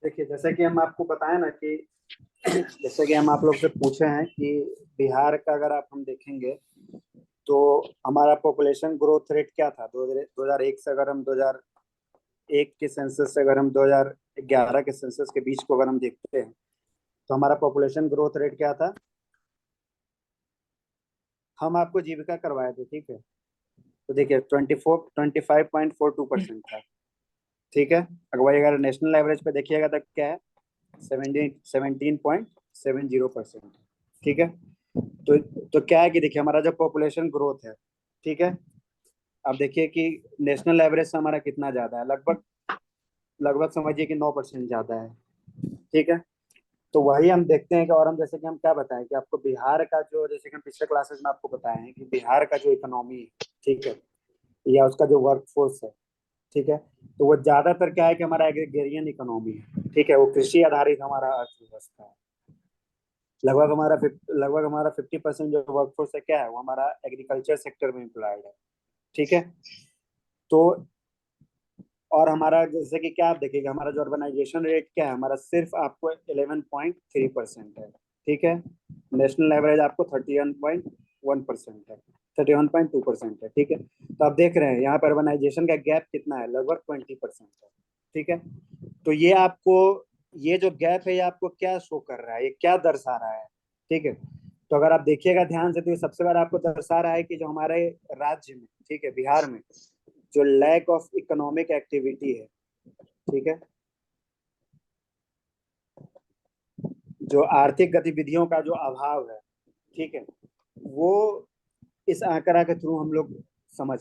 देखिए, जैसे कि हम आपको बताएं ना कि जैसे कि हम आप लोग से पूछे हैं कि बिहार का अगर आप हम देखेंगे तो हमारा पॉपुलेशन ग्रोथ रेट क्या था 2001 से, अगर हम 2001 के सेंसस से, अगर हम 2011 के सेंसस के बीच को अगर हम देखते हैं तो हमारा पॉपुलेशन ग्रोथ रेट क्या था। हम आपको जीविका करवाए थे, ठीक है। तो देखिए 25.42% था, ठीक है। अगर वही अगर नेशनल एवरेज पे देखिएगा तो क्या है, 17.70%, ठीक है। तो तो क्या है कि देखिए हमारा जो पॉपुलेशन ग्रोथ है, ठीक है। अब देखिए कि नेशनल एवरेज से हमारा कितना ज्यादा है, लगभग लगभग समझिए कि 9% ज्यादा है, ठीक है। तो वही हम देखते हैं कि, और हम जैसे कि हम क्या बताएं कि आपको बिहार का जो, जैसे कि हम पिछले क्लासेस में आपको बताए हैं कि बिहार का जो इकोनॉमी है, ठीक है, या उसका जो वर्क फोर्स है, ठीक है, तो वो ज्यादातर क्या है कि हमारा एग्रीगेरियन इकोनॉमी है, ठीक है। वो कृषि आधारित हमारा अर्थव्यवस्था है। लगभग हमारा 50% जो वर्कफोर्स है क्या है, वो हमारा एग्रीकल्चर सेक्टर में एम्प्लॉयड है, ठीक है। तो और हमारा जैसे कि क्या आप देखिएगा, हमारा जो अर्बनाइजेशन रेट क्या है, हमारा सिर्फ आपको 11.3% है, ठीक है। नेशनल एवरेज आपको 31.1% है, 31.2% है, ठीक है। तो आप देख रहे हैं यहाँ पर अर्बनाइजेशन का गैप कितना है, लगभग 20% है, ठीक है। तो ये आपको, ये जो गैप है ये आपको क्या शो कर रहा है, ये क्या दर्शा रहा है, ठीक है। तो अगर आप देखिएगा ध्यान से तो ये सबसे बड़ा आपको दर्शा रहा है कि जो हमारे राज्य में, ठीक है, बिहार में जो लैक ऑफ इकोनॉमिक एक्टिविटी है, ठीक है, जो आर्थिक गतिविधियों का जो अभाव है, ठीक है, वो इस आंकड़ा के थ्रू हम लोग समझ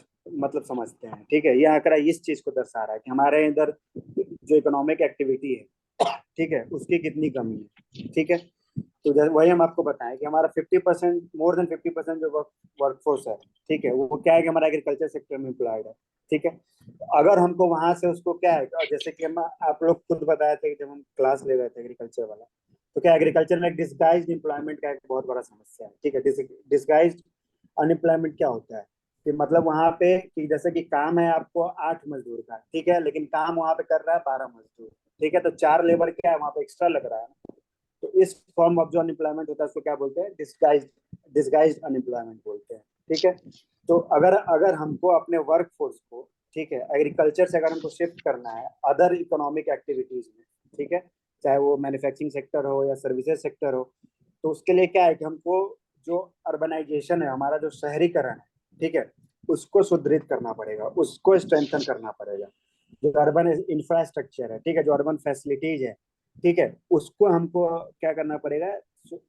समझते हैं, ठीक है। ये आंकड़ा इस चीज को दर्शा रहा है कि हमारे इधर जो इकोनॉमिक एक्टिविटी है, ठीक है, उसकी कितनी कमी है, ठीक है। तो वही हम आपको बताएं कि हमारा 50%, मोर देन 50% जो वर्कफोर्स है, ठीक है, वो क्या है कि हमारा एग्रीकल्चर सेक्टर में एम्प्लॉयड है, ठीक है। अगर हमको वहां से उसको क्या है, जैसे कि हम आप लोग खुद बताए थे कि जब हम क्लास ले रहे थे एग्रीकल्चर वाला, तो क्या एग्रीकल्चर में डिसगाइज्ड एम्प्लॉयमेंट का एक बहुत बड़ा समस्या है, ठीक है। डिसगाइज्ड अनएम्प्लॉयमेंट क्या होता है कि मतलब वहां पे कि जैसे कि काम है आपको 8 मजदूर का, ठीक है, लेकिन काम वहां पे कर रहा है 12 मजदूर, ठीक है। तो 4 लेबर क्या है वहां पे एक्स्ट्रा लग रहा है। तो इस फॉर्म ऑफ जो अनएम्प्लॉयमेंट होता है उसको क्या बोलते हैं, डिस्गाइज्ड अनएम्प्लॉयमेंट बोलते हैं, ठीक है। तो अगर अगर हमको अपने वर्क फोर्स को, ठीक है, एग्रीकल्चर से अगर हमको शिफ्ट करना है अदर इकोनॉमिक एक्टिविटीज में, ठीक है, चाहे वो मैन्युफैक्चरिंग सेक्टर हो या सर्विसेज सेक्टर हो, तो उसके लिए क्या है कि हमको जो अर्बनाइजेशन है, हमारा जो शहरीकरण है, ठीक है, उसको सुदृढ़ करना पड़ेगा, उसको स्ट्रेंथन करना पड़ेगा। जो अर्बन इंफ्रास्ट्रक्चर है, ठीक है, जो अर्बन फैसिलिटीज है, ठीक है, उसको हमको क्या करना पड़ेगा,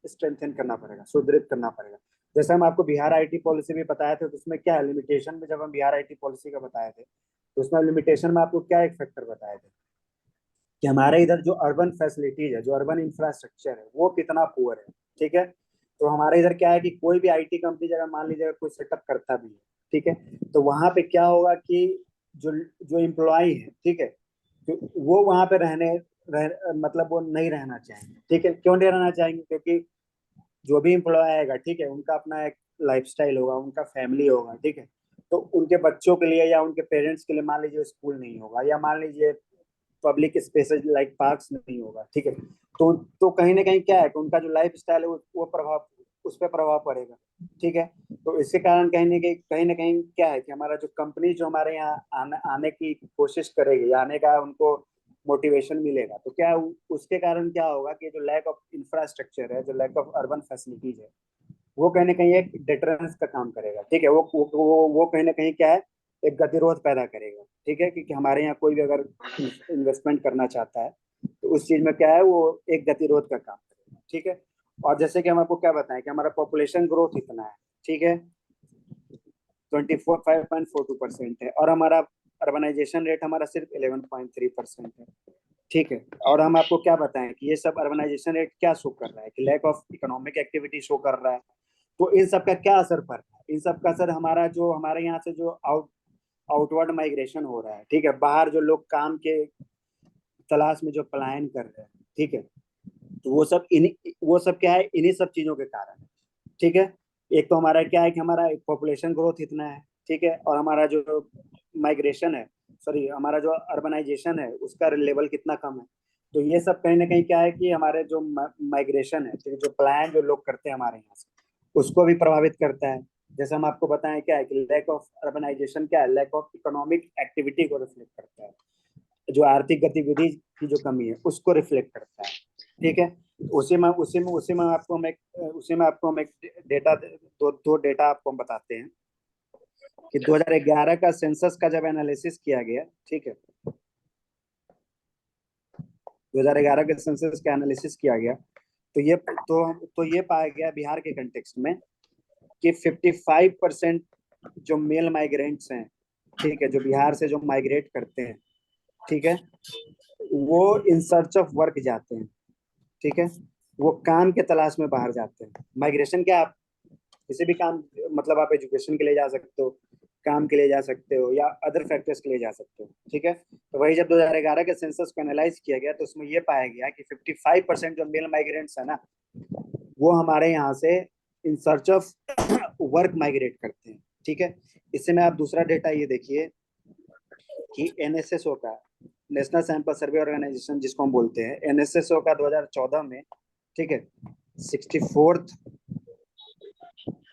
स्ट्रेंथन करना पड़ेगा, सुदृढ़ करना पड़ेगा। जैसे हम आपको बिहार आईटी पॉलिसी भी बताए थे, तो उसमें क्या है लिमिटेशन में, जब हम बिहार आईटी पॉलिसी का बताए थे तो उसमें लिमिटेशन में आपको क्या एक फैक्टर बताए थे कि हमारे इधर जो अर्बन फैसिलिटीज है, जो अर्बन इंफ्रास्ट्रक्चर है, वो कितना पुअर है, ठीक है। तो हमारे इधर क्या है कि कोई भी आईटी कंपनी अगर मान लीजिएगा कोई सेटअप करता भी है, ठीक है, तो वहां पे क्या होगा कि जो जो एम्प्लॉय है, ठीक है, तो वो वहां पे वो नहीं रहना चाहेंगे, ठीक है। क्यों नहीं रहना चाहेंगे, क्योंकि जो भी एम्प्लॉय आएगा, ठीक है, उनका अपना एक लाइफस्टाइल होगा, उनका फैमिली होगा, ठीक है। तो उनके बच्चों के लिए या उनके पेरेंट्स के लिए मान लीजिए स्कूल नहीं होगा, या मान लीजिए पब्लिक स्पेसेस लाइक पार्क्स नहीं होगा, ठीक है। तो कहीं ना कहीं क्या है कि उनका जो लाइफ स्टाइल है वो प्रभाव, उस पर प्रभाव पड़ेगा, ठीक है। तो इसके कारण कहीं ना कहीं क्या है कि हमारा जो कंपनी जो हमारे यहाँ आने की कोशिश करेगी, आने का उनको मोटिवेशन मिलेगा, तो क्या उसके कारण क्या होगा कि जो लैक ऑफ इंफ्रास्ट्रक्चर है, जो लैक ऑफ अर्बन फैसिलिटीज है, वो कहीं ना कहीं एक डिटरेंस का काम करेगा, ठीक है। वो कहीं ना कहीं क्या है, एक गतिरोध पैदा करेगा, ठीक है। क्योंकि हमारे यहाँ कोई भी अगर इन्वेस्टमेंट करना चाहता है तो उस चीज में क्या है, वो एक गतिरोध का काम करेगा, ठीक है। और जैसे कि हम आपको क्या बताएं कि हमारा पॉपुलेशन ग्रोथ इतना है, ठीक है, 25.42% है, और हमारा अर्बनाइजेशन रेट हमारा सिर्फ 11.3% है, ठीक है। और हम आपको क्या बताएं कि ये सब अर्बनाइजेशन रेट क्या शो कर रहा है कि lack of economic activity show कर रहा है। तो इन सब का क्या असर पड़ रहा है, इन सब का असर हमारा जो हमारे यहाँ से जो आउटवर्ड माइग्रेशन हो रहा है, ठीक है, बाहर जो लोग काम के तलाश में जो पलायन कर रहे हैं, ठीक है, तो वो सब क्या है, इन्हीं सब चीजों के कारण है, ठीक है। एक तो हमारा क्या है कि हमारा पॉपुलेशन ग्रोथ इतना है, ठीक है, और हमारा जो माइग्रेशन है, सॉरी, हमारा जो अर्बनाइजेशन है उसका लेवल कितना कम है। तो ये सब कहीं ना कहीं क्या है कि हमारे जो माइग्रेशन है, ठीक है, जो प्लान जो लोग करते हैं हमारे यहाँ से, उसको भी प्रभावित करता है। जैसे हम आपको बताएं क्या है कि लैक ऑफ अर्बनाइजेशन क्या है, लैक ऑफ इकोनॉमिक एक्टिविटी को रिफ्लेक्ट करता है। जो आर्थिक गतिविधि की जो कमी है उसको रिफ्लेक्ट करता है। ठीक है, उसी में आपको हम एक डेटा, दो डेटा आपको हम बताते हैं कि 2011 का सेंसस का जब एनालिसिस किया गया, ठीक है, 2011 के सेंसस का एनालिसिस किया गया, तो ये पाया गया बिहार के कंटेक्स्ट में कि 55% जो मेल माइग्रेंट्स हैं, ठीक है, जो बिहार से जो माइग्रेट करते हैं, ठीक है, वो इन सर्च ऑफ वर्क जाते हैं। ठीक है, वो काम के तलाश में बाहर जाते हैं। माइग्रेशन क्या, आप किसी भी काम, मतलब आप एजुकेशन के लिए जा सकते हो, काम के लिए जा सकते हो, या अदर फैक्टर्स के लिए जा सकते हो। ठीक है, तो वही जब 2011 के सेंसस को एनालाइज किया गया तो उसमें ये पाया गया कि 55% जो मेल माइग्रेंट्स है ना, वो हमारे यहाँ से in search of work migrate करते हैं। ठीक है, इससे में आप दूसरा डेटा ये देखिए कि एनएसएसओ का, नेशनल सैंपल सर्वे ऑर्गेनाइजेशन जिसको हम बोलते हैं, एनएसएसओ का 2014 में, ठीक है, 64th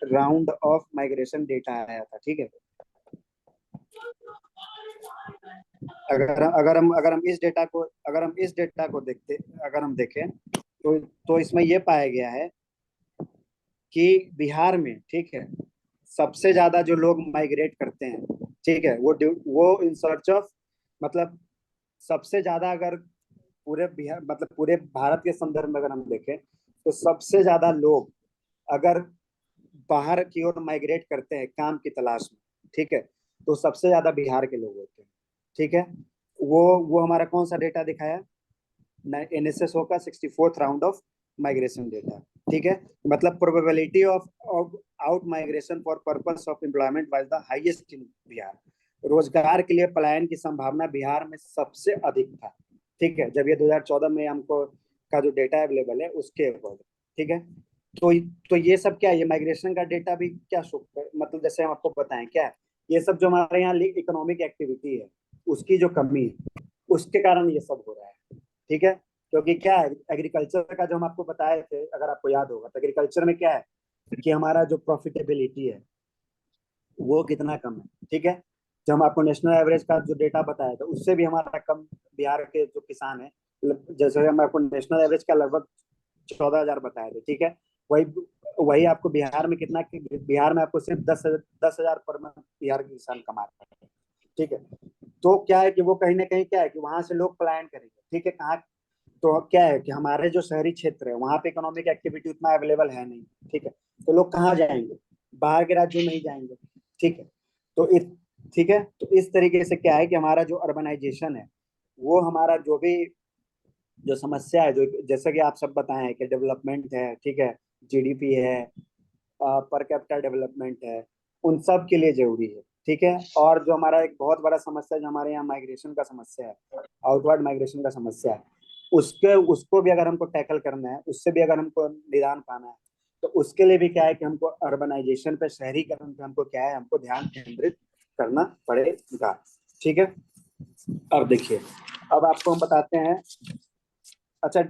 round of migration data आया था। ठीक है, अगर हम इस डेटा को देखते, अगर हम देखें तो इसमें यह पाया गया है कि बिहार में, ठीक है, सबसे ज्यादा जो लोग माइग्रेट करते हैं, ठीक है, वो इन सर्च ऑफ, मतलब सबसे ज्यादा, अगर पूरे बिहार, मतलब पूरे भारत के संदर्भ में अगर हम देखें तो सबसे ज्यादा लोग अगर बाहर की ओर माइग्रेट करते हैं काम की तलाश में, ठीक है, तो सबसे ज्यादा बिहार के लोग होते हैं। ठीक है, वो हमारा कौन सा डेटा दिखाया, एनएसएसओ का 64th round of migration data. ठीक है, मतलब probability of out migration for purpose of employment was the highest in Bihar. रोजगार के लिए पलायन की संभावना बिहार में सबसे अधिक था। ठीक है, जब ये 2014 में हमको का जो डेटा अवेलेबल है उसके अकॉर्डिंग। ठीक है, तो तो ये सब क्या है, ये माइग्रेशन का डेटा भी क्या शो, मतलब जैसे हम आपको बताएं क्या है, ये सब जो हमारे यहाँ इकोनॉमिक एक्टिविटी है उसकी जो कमी है, उसके कारण ये सब हो रहा है। ठीक है, क्योंकि क्या है, एग्रीकल्चर का जो हम आपको बताए थे, अगर आपको याद होगा, तो एग्रीकल्चर में क्या है कि हमारा जो प्रॉफिटेबिलिटी है वो कितना कम है। ठीक है, जो हम आपको नेशनल एवरेज का जो डेटा बताया था उससे भी हमारा कम, बिहार के जो किसान है, जैसे हम आपको नेशनल एवरेज का लगभग 14,000 बताए थे। ठीक है, वही वही आपको बिहार में कितना, बिहार में आपको सिर्फ 10,000 पर मंथ बिहार के किसान कमा रहे हैं। ठीक है, तो क्या है कि वो कहीं ना कहीं क्या है कि वहां से लोग पलायन करेंगे। ठीक है, कहाँ, तो क्या है कि हमारे जो शहरी क्षेत्र है वहां पे इकोनॉमिक एक्टिविटी उतना अवेलेबल है नहीं। ठीक है, तो लोग कहाँ जाएंगे, बाहर के राज्यों में ही जाएंगे। ठीक है, तो इस ठीक है, तो इस तरीके से क्या है कि हमारा जो अर्बनाइजेशन है, वो हमारा जो भी जो समस्या है, जो जैसे कि आप सब बताएं कि डेवलपमेंट है, ठीक है, जीडीपी है, पर कैपिटा डेवलपमेंट है, उन सब के लिए जरूरी है। ठीक है, और जो हमारा एक बहुत बड़ा समस्या जो हमारे यहाँ माइग्रेशन का समस्या है, आउटवर्ड माइग्रेशन का समस्या है, उसके उसको भी अगर हमको टैकल करना है, उससे भी अगर हमको निदान पाना है, तो उसके लिए भी क्या है कि हमको अर्बनाइजेशन पे, शहरीकरण पे हमको क्या है, हमको ध्यान केंद्रित करना पड़ेगा। ठीक है, अब देखिए, अब आपको हम बताते हैं। अच्छा,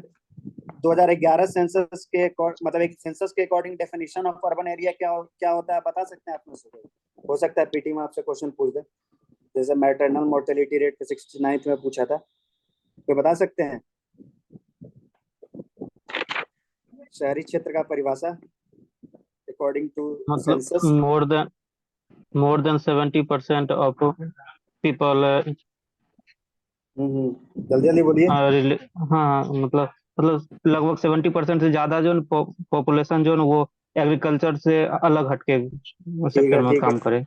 2011 सेंसस के मतलब एक सेंसस के according definition of urban area क्या होता है, बता सकते हैं आप में से कोई? हो सकता है पीटी में आपसे क्वेश्चन पूछ दे, जैसे मैटरनल मोर्टेलिटी रेट के 69th में पूछा था, तो बता सकते हैं शहरी क्षेत्र का परिभाषा अकॉर्डिंग टू मतलब census? More than 70% of people. जल्दी जल्दी बोलिए। हाँ मतलब लगभग 70% से ज्यादा जो पॉपुलेशन जो न वो एग्रीकल्चर से अलग हटके ठीक सेक्टर है, में ठीक है, काम करे।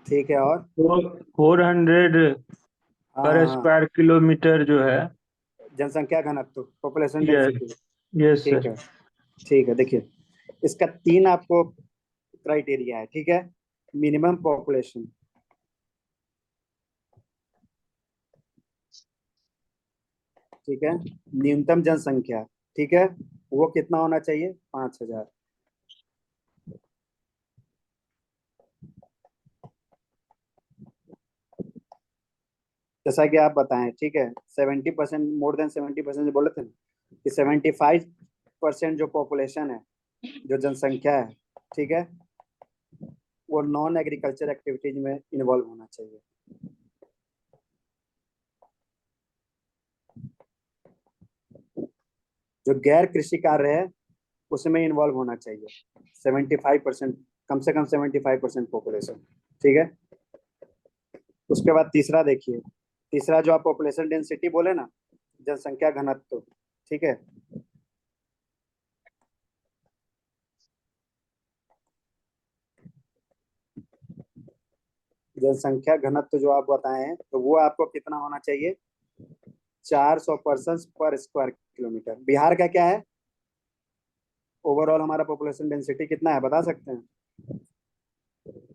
ठीक है, और 400 हाँ पर हाँ हाँ, स्क्वायर किलोमीटर जो है। जनसंख्या घनत्व, पॉपुलेशन यस, डेंसिटी। यस ठीक सर। है, ठीक है, देखिए, इसका 3 आपको क्राइटेरिया है। ठीक है, मिनिमम पॉपुलेशन, ठीक है, न्यूनतम जनसंख्या, ठीक है, वो कितना होना चाहिए, 5,000। जैसा कि आप बताएं, ठीक है, 70%, मोर देन 70% बोले थे ना, कि 75% जो पॉपुलेशन है, जो जनसंख्या है, ठीक है, वो नॉन एग्रीकल्चर एक्टिविटीज में इन्वॉल्व होना चाहिए। जो गैर कृषि कार्य है उसमें इन्वॉल्व होना चाहिए 75%, कम से कम 75% पॉपुलेशन, ठीक है। उसके बाद तीसरा देखिए, तीसरा जो आप पॉपुलेशन डेंसिटी बोले ना, जनसंख्या घनत्व, ठीक है, जनसंख्या घनत्व जो आप बताए हैं, तो वो आपको कितना होना चाहिए, 400 पर्सन पर स्क्वायर किलोमीटर। बिहार का क्या है, ओवरऑल हमारा पॉपुलेशन डेंसिटी कितना है, बता सकते हैं?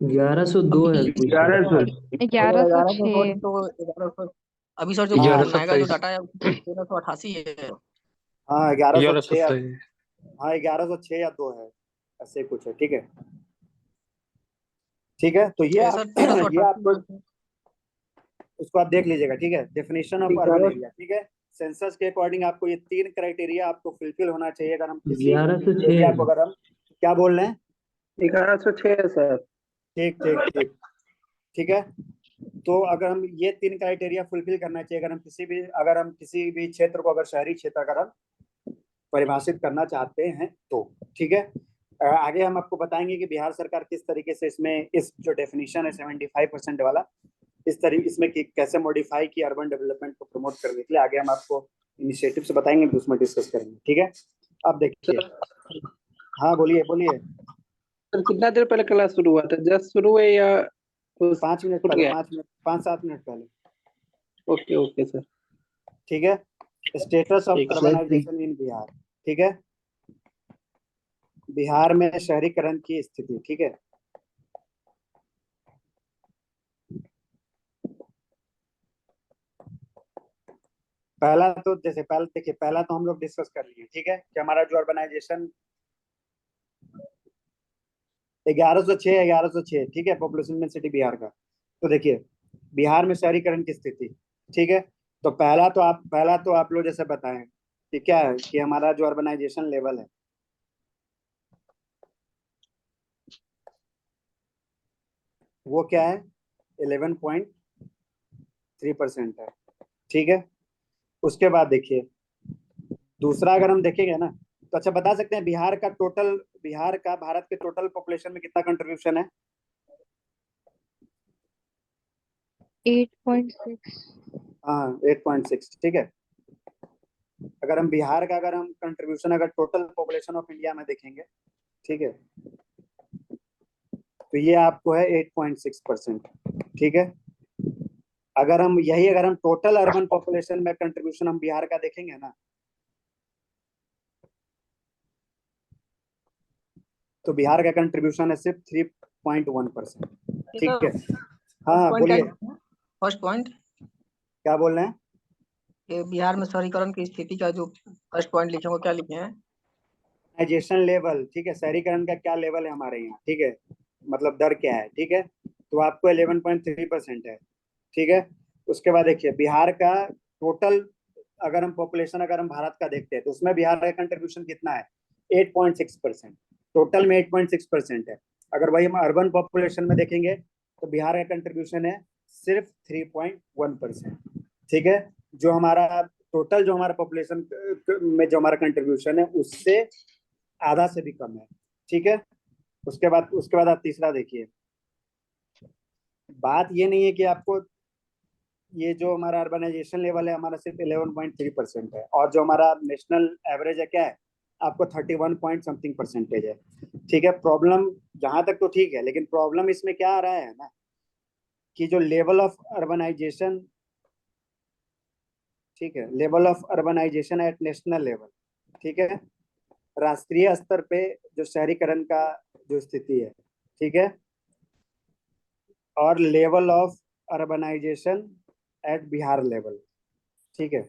1102 है अभी सर। 1100 ग्यारह सौ 1106 तो 1100 अभी सर जो हाँ नएगा जो डाटा है 1388 है। हाँ, 1106, 1106 हाँ 1106 या 2 है, ऐसे कुछ है, ठीक है। ठीक है, तो ये ये आप सर 1388 ये आपको, उसको आप देख लीजिएगा, ठीक है। डेफिनेशन ऑफ अर्बन एरिया, ठीक है, सेंसस के अकॉर्डिंग आपको ये 3 क्राइटेरिया आपको फुलफिल होना चाहिए अगर हम किसी 1106 एरिया को, अगर हम, क्या बोल रहे हैं? 1106 है सर। ठीक ठीक ठीक, ठीक है। तो अगर हम ये 3 क्राइटेरिया फुलफिल करना चाहिए, अगर हम किसी भी क्षेत्र को, अगर शहरी क्षेत्र अगर हम परिभाषित करना चाहते हैं तो, ठीक है। आगे हम आपको बताएंगे कि बिहार सरकार किस तरीके से इसमें, इस जो डेफिनेशन है 75% वाला, इसमें कैसे मॉडिफाई की अर्बन डेवलपमेंट को प्रमोट करने के लिए, आगे हम आपको इनिशिएटिव से बताएंगे, तो उसमें डिस्कस करेंगे, ठीक है। अब देखिए, हाँ बोलिए बोलिए। सर कितना देर पहले क्लास शुरू हुआ था, जस्ट शुरू हुआ या 5 मिनट छूट पहले, गया? 5 मिनट, 5-7 मिनट पहले, ओके ओके सर। ठीक है। स्टेटस ऑफ ठीक है। अर्बनाइजेशन इन बिहार, ठीक है, बिहार में शहरीकरण की स्थिति, ठीक है। पहला तो जैसे, पहले देखिए, पहला तो हम लोग डिस्कस कर लिए, ठीक है, कि हमारा जो अर्बनाइजेशन 1106, ठीक है, पॉपुलेशन डेंसिटी बिहार का। तो देखिए, बिहार में शहरीकरण की स्थिति, ठीक है। तो पहला तो आप लोग जैसे बताएं कि क्या है, कि हमारा जो अर्बनाइजेशन लेवल है, वो क्या है, 11.3% है, ठीक है। उसके बाद देखिए, दूसरा अगर हम देखेंगे ना, तो अच्छा बता सकते हैं बिहार का भारत के टोटल पॉपुलेशन में कितना कंट्रीब्यूशन है? 8.6 हाँ 8.6, ठीक है। अगर हम बिहार का, अगर हम कंट्रीब्यूशन अगर टोटल पॉपुलेशन ऑफ इंडिया में देखेंगे, ठीक है, तो ये आपको है 8.6%, ठीक है। अगर हम टोटल अर्बन पॉपुलेशन में कंट्रीब्यूशन हम बिहार का देखेंगे ना, तो बिहार का कंट्रीब्यूशन है सिर्फ 3.1%, ठीक है। हाँ बोलिए, फर्स्ट पॉइंट क्या बोल रहे हैं? ये बिहार में शहरीकरण की स्थिति का जो फर्स्ट पॉइंट लिखे हो क्या लिखे हैं? अर्बनाइजेशन लेवल, ठीक है, शहरीकरण का क्या लेवल है हमारे यहाँ, ठीक है, मतलब दर क्या है, ठीक है। तो आपको 11.3% है, ठीक है। उसके बाद देखिए, बिहार का टोटल, अगर हम पॉपुलेशन, अगर हम भारत का देखते हैं, तो उसमें बिहार का कंट्रीब्यूशन कितना है, 8.6%, टोटल में 8.6% है। अगर वही हम अर्बन पॉपुलेशन में देखेंगे, तो बिहार का कंट्रीब्यूशन है सिर्फ 3.1%, ठीक है। जो हमारा टोटल, जो हमारा पॉपुलेशन में जो हमारा कंट्रीब्यूशन है, उससे आधा से भी कम है, ठीक है। उसके बाद आप तीसरा देखिए, बात ये नहीं है कि आपको, ये जो हमारा अर्बनाइजेशन लेवल है हमारा सिर्फ 11.3% है, और जो हमारा नेशनल एवरेज है क्या है, आपको 31 पॉइंट समथिंग परसेंटेज है, ठीक है। प्रॉब्लम जहां तक तो ठीक है, लेकिन प्रॉब्लम इसमें क्या आ रहा है ना, कि जो लेवल ऑफ अर्बनाइजेशन, ठीक है, level of urbanisation at national level, ठीक है, राष्ट्रीय स्तर पे जो शहरीकरण का जो स्थिति है, ठीक है, और level of urbanisation at Bihar level, ठीक है,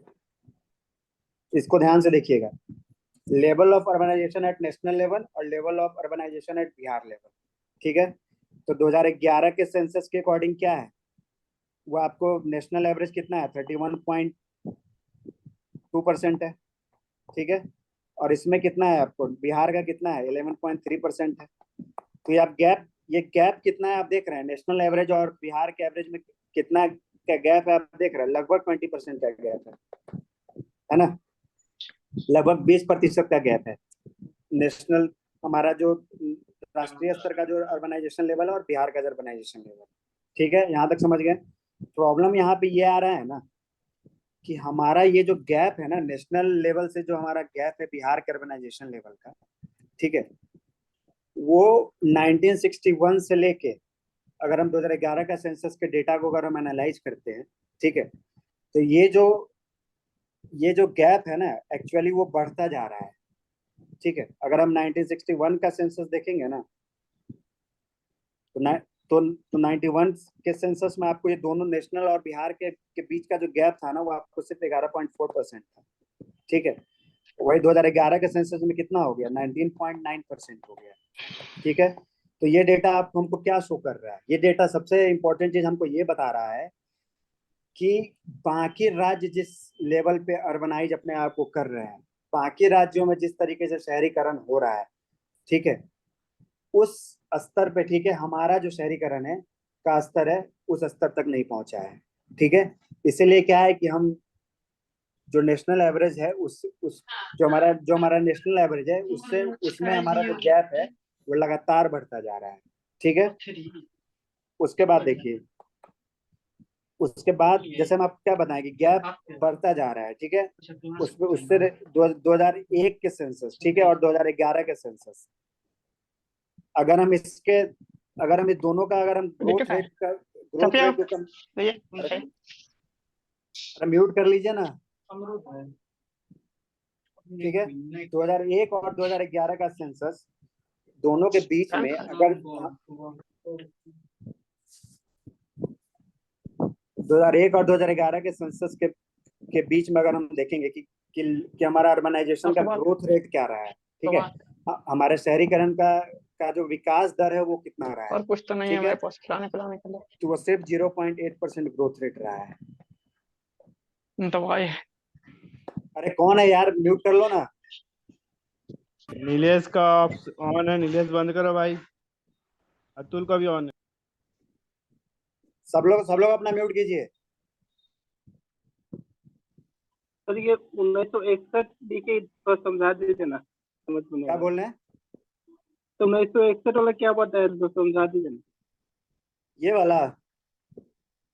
इसको ध्यान से देखिएगा, level of urbanisation at national level और level of urbanisation at Bihar level, ठीक है। तो 2011 के सेंसस के अकॉर्डिंग क्या है, वो आपको नेशनल एवरेज कितना है, 31.2% है, ठीक है। और इसमें कितना है आपको, बिहार का कितना है, 11.3% है। तो ये गैप कितना है आप देख रहे हैं, नेशनल एवरेज और बिहार के एवरेज में कितना का गैप है आप देख रहे हैं, लगभग 20% का गैप है ना, लगभग 20% का गैप है। नेशनल हमारा जो राष्ट्रीय स्तर का जो अर्बनाइजेशन लेवल है और बिहार का जो अर्बनाइजेशन लेवल, ठीक है, यहाँ तक समझ गए। प्रॉब्लम यहाँ पे ये आ रहा है ना कि हमारा ये जो गैप है ना नेशनल लेवल से, जो हमारा गैप है बिहार के अर्बनाइजेशन लेवल का, ठीक है, वो 1961 से लेके, अगर हम 2011 का सेंसस के डेटा को अगर हम एनालाइज करते हैं, ठीक है, तो ये जो गैप है ना एक्चुअली वो बढ़ता जा रहा है, ठीक है। अगर हम 1961 का सेंसस देखेंगे ना तो 91 के सेंसस में आपको ये दोनों नेशनल और बिहार के बीच का जो गैप था ना वो आपको सिर्फ 11.4% था, ठीक है। वही 2011 के सेंसस में कितना हो गया, 19.9% हो गया, ठीक है। तो ये डेटा आप हमको क्या शो कर रहा है, ये डेटा सबसे इंपॉर्टेंट चीज हमको ये बता रहा है कि बाकी राज्य जिस लेवल पे अर्बनाइज अपने आप को कर रहे हैं, बाकी राज्यों में जिस तरीके से शहरीकरण हो रहा है, ठीक है, उस स्तर पे, ठीक है, हमारा जो शहरीकरण है का स्तर है उस स्तर तक नहीं पहुंचा है, ठीक है। इसीलिए क्या है कि हम जो नेशनल एवरेज है उस जो हमारा नेशनल एवरेज है उससे उसमें हमारा जो गैप है वो लगातार बढ़ता जा रहा है, ठीक है। उसके बाद देखिए, उसके बाद जैसे हम आपको क्या बताएं कि गैप बढ़ता जा रहा है, ठीक है। उसमें उससे 2001 के सेंसस, ठीक है, और 2011 के सेंसस, अगर हम इस दोनों का अगर हम ग्रोथ रेट को कम, म्यूट कर लीजिए ना, ठीक है। 2001 और 2011 का सेंसस दोनों के बीच में अगर 2001 और 2011 के सेंसस के बीच में अगर हम देखेंगे कि हमारा अर्बनाइजेशन का ग्रोथ रेट क्या रहा है, ठीक है, हमारे शहरीकरण का जो विकास दर है वो कितना रहा है, और कुछ तो नहीं है ठीक मेरे पास खिलाने पिलाने के लिए, तो वो सिर्फ 0.8% ग्रोथ रेट रहा है। दवाई। अरे कौन है यार, म्यूट कर लो ना। नीलेश का ऑन है, नीलेश बंद करो भाई। अतुल का भी ऑन है। सब लोग अपना म्यूट कीजिए। सर ये 1961 के थोड़ा समझा दीजिए ना, समझ में नहीं क्या आ रहा। बोल रहे हैं, तो 1961 वाला क्या बताया तो समझा दीजिए ना। ये वाला,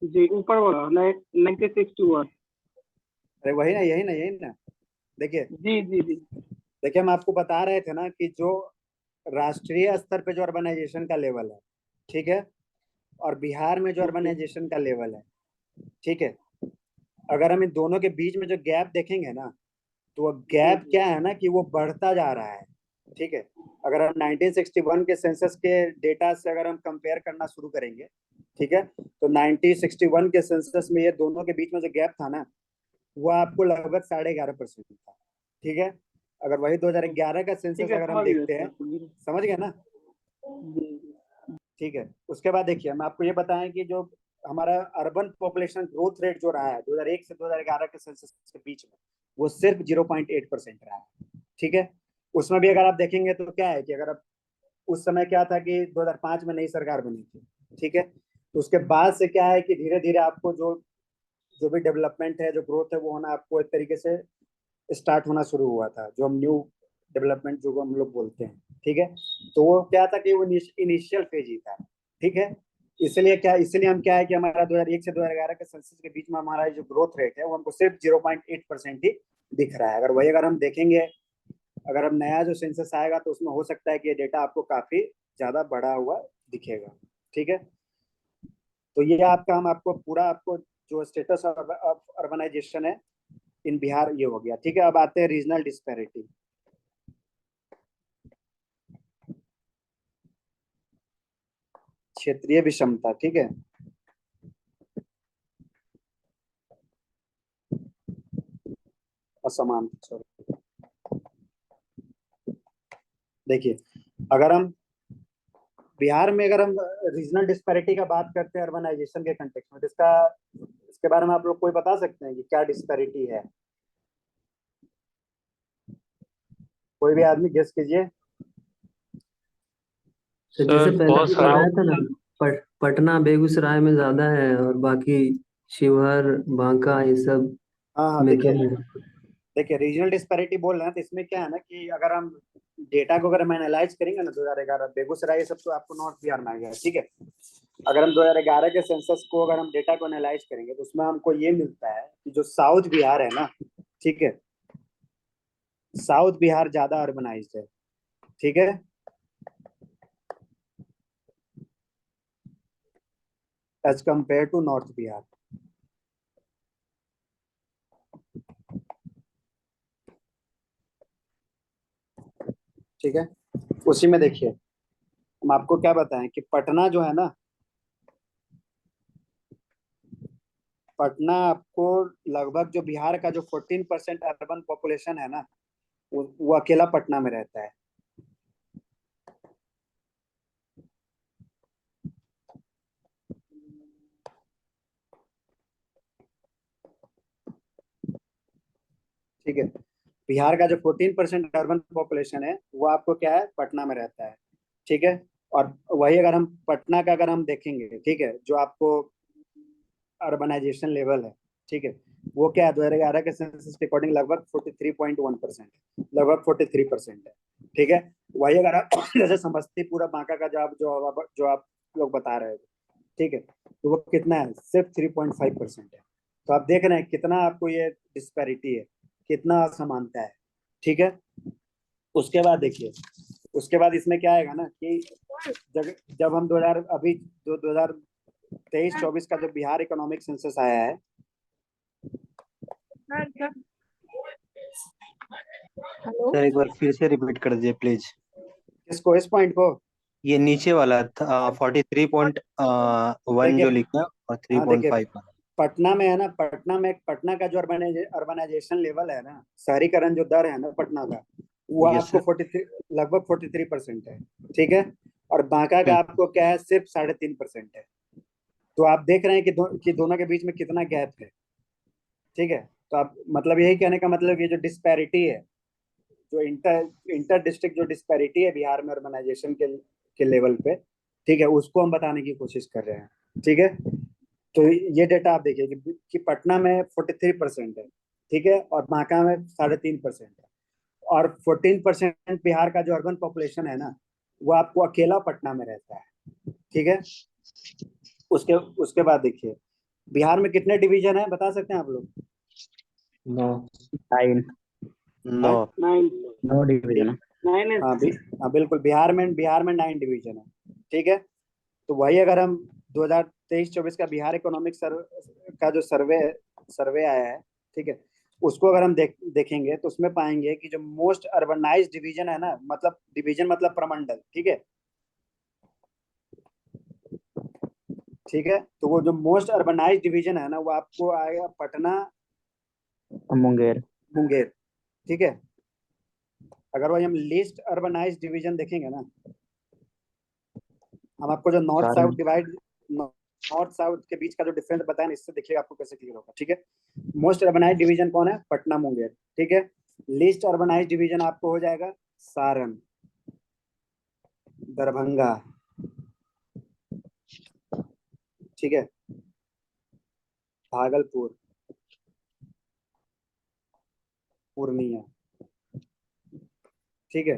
जी ऊपर वाला 1961। अरे वही ना, यही ना। देखिए जी जी जी। देखिए हम आपको बता रहे थे ना कि जो राष्ट्रीय स्तर पे जो अर्बनाइजेशन का लेवल है, ठीक है, और बिहार में जो अर्बनाइजेशन का लेवल है, ठीक है, अगर हम इन दोनों के बीच में जो गैप देखेंगे ना तो वो गैप क्या है ना कि वो बढ़ता जा रहा है, ठीक है। अगर हम 1961 के सेंसस के डेटा से अगर हम कंपेयर करना शुरू करेंगे, ठीक है, तो 1961 के सेंसस में ये दोनों के बीच में जो गैप था ना वो आपको लगभग 11.5% था, ठीक है। अगर वही 2011 का सेंसस ठीक है, अगर हम समझ गया देखते हैं, सर। समझ गए ना, जी ठीक है। उसके बाद देखिए हम आपको ये बताएं कि जो हमारा अर्बन पॉपुलेशन ग्रोथ रेट जो रहा है 2001 से 2011 के सेंसस के बीच में वो सिर्फ 0.8% रहा है, ठीक है। उसमें भी अगर आप देखेंगे तो क्या है कि अगर आप उस समय क्या था कि 2005 में नई सरकार बनी थी, ठीक है, तो उसके बाद से क्या है कि धीरे धीरे आपको जो जो भी डेवलपमेंट है, जो ग्रोथ है, वो होना आपको एक तरीके से स्टार्ट होना शुरू हुआ था, जो हम न्यू डेवलपमेंट जो हम लोग बोलते हैं, ठीक है। तो वो क्या था कि वो इनिशियल फेज ही था, ठीक है। इसलिए हम क्या है कि हमारा 2001 से 2011 के सेंसस के बीच में हमारा जो ग्रोथ रेट है वो हमको सिर्फ 0.8% ही दिख रहा है। अगर हम देखेंगे, अगर हम नया जो सेंसस आएगा तो उसमें हो सकता है कि ये डेटा आपको काफी ज्यादा बढ़ा हुआ दिखेगा, ठीक है। तो ये हम आपको पूरा आपको जो स्टेटस ऑफ अर्बनाइजेशन है इन बिहार ये हो गया, ठीक है। अब आते हैं रीजनल डिस्पैरिटी, क्षेत्रीय विषमता, ठीक है। असमानता, सॉरी। देखिए अगर हम बिहार में अगर हम रीजनल डिस्पैरिटी का बात करते हैं अर्बनाइजेशन के कंटेक्स्ट में, तो इसका इसके बारे में आप लोग कोई बता सकते हैं कि क्या डिस्पैरिटी है? कोई भी आदमी गेस कीजिए। तो जैसे सर पहले बहुत आपने सारा बताया था ना, पटना बेगूसराय में ज्यादा है और बाकी शिवहर बांका ये सब हाँ हाँ, में देखिए कम है। देखिए रीजनल डिस्पैरिटी बोल रहे हैं, तो इसमें क्या है ना कि अगर हम डेटा को अगर हम एनालाइज करेंगे ना 2011 बेगूसराय ये सब तो आपको नॉर्थ बिहार में आ गया, ठीक है। अगर हम 2011 के सेंसस को अगर हम डेटा को एनालाइज करेंगे तो उसमें हमको ये मिलता है कि जो साउथ बिहार है ना, ठीक है, साउथ बिहार ज्यादा अर्बनाइज्ड है, ठीक है। As compare to north Bihar. ठीक है, उसी में देखिए हम आपको क्या बताएं कि पटना जो है ना, पटना आपको लगभग जो बिहार का जो 14% अर्बन पॉपुलेशन है ना, वो अकेला पटना में रहता है। ठीक है, बिहार का जो 14% अर्बन पॉपुलेशन है वो आपको क्या है, पटना में रहता है, ठीक है। और वही अगर हम पटना का अगर हम देखेंगे, ठीक है, जो आपको अर्बनाइजेशन लेवल है, ठीक है, वो क्या है 2011 के सेंसस के अकॉर्डिंग लगभग 43.1%, लगभग 43% है, ठीक है। वही अगर आप जैसे समस्तीपुर बांका का जो आप लोग बता रहे थे, ठीक है, तो वो कितना है, सिर्फ 3.5% है। तो आप देख रहे हैं कितना आपको ये डिस्पैरिटी है, कितना असमानता है, ठीक है। उसके बाद देखिए, उसके बाद इसमें क्या आएगा ना कि जब जब हम 2000 अभी जो 2023-24 का जो बिहार इकोनॉमिक सेंसस आया है, सर एक बार फिर से रिपीट कर दीजिए प्लीज। इसको इस पॉइंट को ये नीचे वाला था 43.1 जो देखिए, लिखा और हाँ देखिए 3.5 वाला। पटना में है ना, पटना का जो अर्बनाइजेशन लेवल है ना, शहरीकरण जो दर है ना पटना का, वो यस आपको सर। 43 लगभग 43% है, ठीक है। और बांका का आपको क्या है, सिर्फ 3.5% है। तो आप देख रहे हैं कि दोनों के बीच में कितना गैप है, ठीक है। तो आप मतलब यही कहने का मतलब ये जो डिस्पैरिटी है, जो इंटर डिस्ट्रिक्ट जो डिस्पैरिटी है बिहार में अर्बनाइजेशन के लेवल पे, ठीक है, उसको हम बताने की कोशिश कर रहे हैं, ठीक है। तो ये डेटा आप देखिए कि पटना में 43% है, ठीक है, और बांका में 3.5% है। और 14% बिहार का जो अर्बन पॉपुलेशन है ना, वो आपको अकेला पटना में रहता है, ठीक है। उसके उसके बाद देखिए बिहार में कितने डिवीजन है, बता सकते हैं आप लोग? 9 नो। 9 डिवीजन है। 9 हाँ हाँ बिल्कुल, बिहार में 9 डिवीजन है, ठीक है। तो वही अगर हम 2023-24 का बिहार इकोनॉमिक का जो सर्वे आया है, ठीक है, उसको अगर हम देखेंगे तो उसमें पाएंगे कि जो मोस्ट अर्बनाइज डिवीजन है ना, मतलब डिवीजन मतलब प्रमंडल, ठीक है, ठीक है। तो वो जो मोस्ट अर्बनाइज डिवीजन है ना, वो आपको आएगा पटना मुंगेर। मुंगेर, ठीक है। अगर वही हम लिस्ट अर्बनाइज डिवीजन देखेंगे ना, हम आपको जो सारण। नॉर्थ साउथ के बीच का जो डिफरेंस बताया ना, इससे देखिएगा आपको कैसे क्लियर होगा, ठीक है। मोस्ट अर्बनाइज डिवीजन कौन है, पटना मुंगेर, ठीक है। लीस्ट अर्बनाइज डिवीजन आपको हो जाएगा सारण, दरभंगा, ठीक है, भागलपुर, पूर्णिया, ठीक है।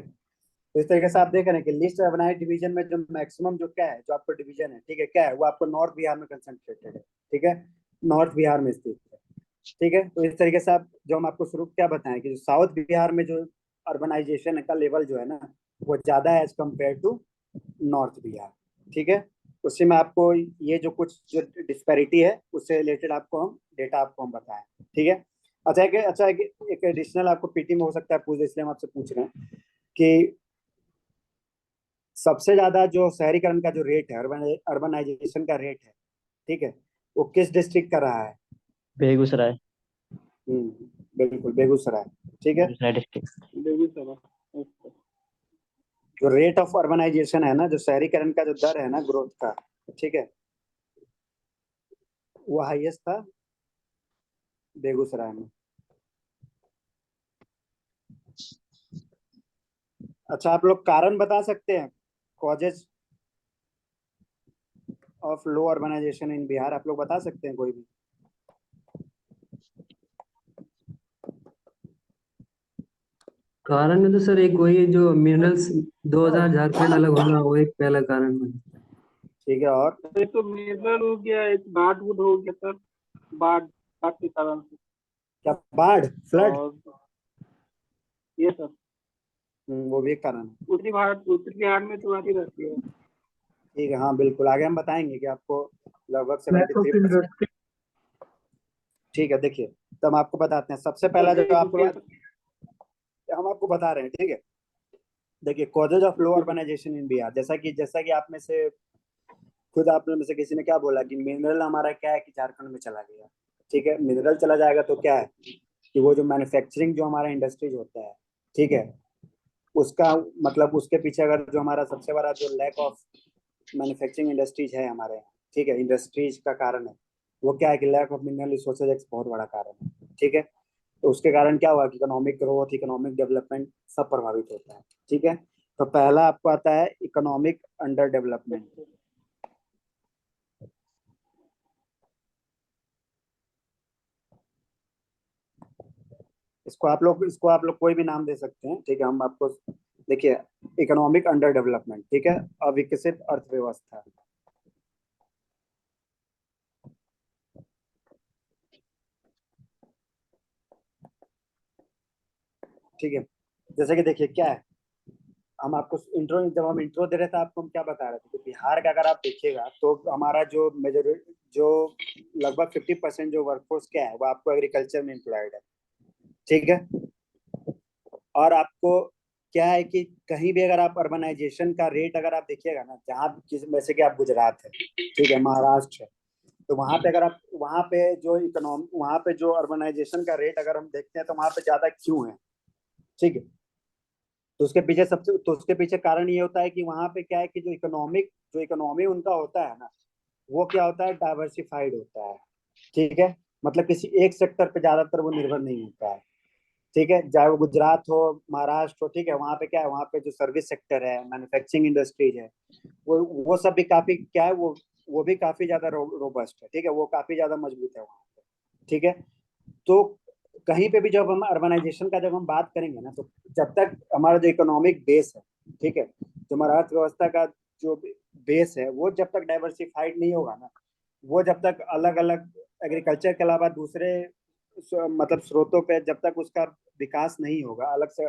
तो इस तरीके से आप देख रहे हैं कि लिस्ट अर्बनाइज डिवीजन में जो मैक्सिमम जो क्या है, जो आपको डिवीजन है, ठीक है, क्या है, वो आपको नॉर्थ बिहार में कंसंट्रेटेड है, ठीक है, नॉर्थ बिहार में स्थित है, ठीक है। तो इस तरीके से आप जो हम आपको शुरू क्या बताएं कि जो साउथ बिहार में जो अर्बनाइजेशन का लेवल जो है ना, वो ज्यादा है as compare to north Bihar, ठीक है। उसी में आपको ये जो कुछ जो डिस्पैरिटी है उससे रिलेटेड आपको हम डेटा आपको हम बताएं, ठीक है। अच्छा एक एडिशनल आपको पीटी में हो सकता है पूछ, इसलिए हम आपसे पूछ रहे हैं कि सबसे ज्यादा जो शहरीकरण का जो रेट है, अर्बनाइजेशन का रेट है, ठीक है, वो किस डिस्ट्रिक्ट का रहा है? बेगूसराय। बिल्कुल बेगूसराय, ठीक है। बेगूसराय डिस्ट्रिक्ट। बेगूसराय। जो रेट ऑफ अर्बनाइजेशन है ना, जो शहरीकरण का जो दर है ना ग्रोथ का, ठीक है, वो हाईएस्ट था बेगूसराय में। अच्छा, आप लोग कारण बता सकते हैं कॉजेज ऑफ लो अर्बनाइजेशन इन बिहार? आप लोग बता सकते हैं कोई भी? कारण में तो सर एक वही है, जो मिनरल्स 2000 झारखंड अलग होना, वो एक पहला कारण है। ठीक है, और एक तो मिनरल हो गया, एक बाढ़ वुड हो गया सर, बाढ़ बाढ़ के कारण से। क्या बाढ़, फ्लड? और ये सर वो भी एक कारण है। उत्तरी बिहार में तो आती रहती है। ठीक है, हाँ बिल्कुल, आगे हम बताएंगे कि आपको लगभग 73%। ठीक है, देखिए, तो हम आपको बताते हैं। सबसे पहला जो आपको हम आपको बता रहे हैं, ठीक है, देखिए, कॉजेज ऑफ लो अर्बनाइजेशन इन बिहार, जैसा कि आप में से खुद आप में से किसी ने क्या बोला कि मिनरल हमारा क्या है कि झारखंड में चला गया। ठीक है, मिनरल चला जाएगा तो क्या है कि वो जो मैन्युफैक्चरिंग जो हमारा इंडस्ट्रीज होता है, ठीक है, उसका मतलब उसके पीछे अगर जो हमारा सबसे बड़ा जो लैक ऑफ मैन्युफैक्चरिंग इंडस्ट्रीज है हमारे यहाँ, ठीक है, इंडस्ट्रीज का कारण है वो क्या है कि लैक ऑफ मिनरल रिसोर्सेज एक बहुत बड़ा कारण है। ठीक है, तो उसके कारण क्या हुआ कि इकोनॉमिक ग्रोथ, इकोनॉमिक डेवलपमेंट सब प्रभावित होता है। ठीक है, तो पहला आपको आता है इकोनॉमिक अंडर डेवलपमेंट। इसको आप लोग कोई भी नाम दे सकते हैं, ठीक है, हम आपको देखिए, इकोनॉमिक अंडर डेवलपमेंट, ठीक है, अविकसित अर्थव्यवस्था। ठीक है, जैसे कि देखिए क्या है, हम आपको जब हम इंट्रो दे रहे थे आपको हम क्या बता रहे थे कि बिहार का अगर आप देखिएगा तो हमारा जो मेजोरिटी जो लगभग 50% जो वर्कफोर्स क्या है वो आपको एग्रीकल्चर में एम्प्लॉयड है। ठीक है, और आपको क्या है कि कहीं भी अगर आप अर्बनाइजेशन का रेट अगर आप देखिएगा ना, जहाँ जैसे कि आप गुजरात है, ठीक है, महाराष्ट्र है, तो वहाँ पे अगर आप वहाँ पे जो अर्बनाइजेशन का रेट अगर हम देखते हैं तो वहाँ पे ज्यादा क्यों है? ठीक है, तो उसके पीछे कारण ये होता है कि वहाँ पे क्या है कि जो इकोनॉमी उनका होता है ना, वो क्या होता है, डाइवर्सिफाइड होता है। ठीक है, मतलब किसी एक सेक्टर पे ज्यादातर वो निर्भर नहीं होता है। ठीक है, चाहे वो गुजरात हो, महाराष्ट्र हो, ठीक है, वहाँ पे क्या है, वहाँ पे जो सर्विस सेक्टर है, मैन्युफैक्चरिंग इंडस्ट्रीज है, वो सब भी काफी क्या है, वो भी काफी ज्यादा रोबस्ट है। ठीक है, वो काफी ज्यादा मजबूत है वहाँ पे। ठीक है, तो कहीं पे भी जब हम अर्बनाइजेशन का जब हम बात करेंगे ना, तो जब तक हमारा जो इकोनॉमिक बेस है, ठीक है, जो हमारा अर्थव्यवस्था का जो बेस है, वो जब तक डाइवर्सिफाइड नहीं होगा ना, वो जब तक अलग अलग एग्रीकल्चर के अलावा दूसरे मतलब स्रोतों पे जब तक उसका विकास नहीं होगा, अलग से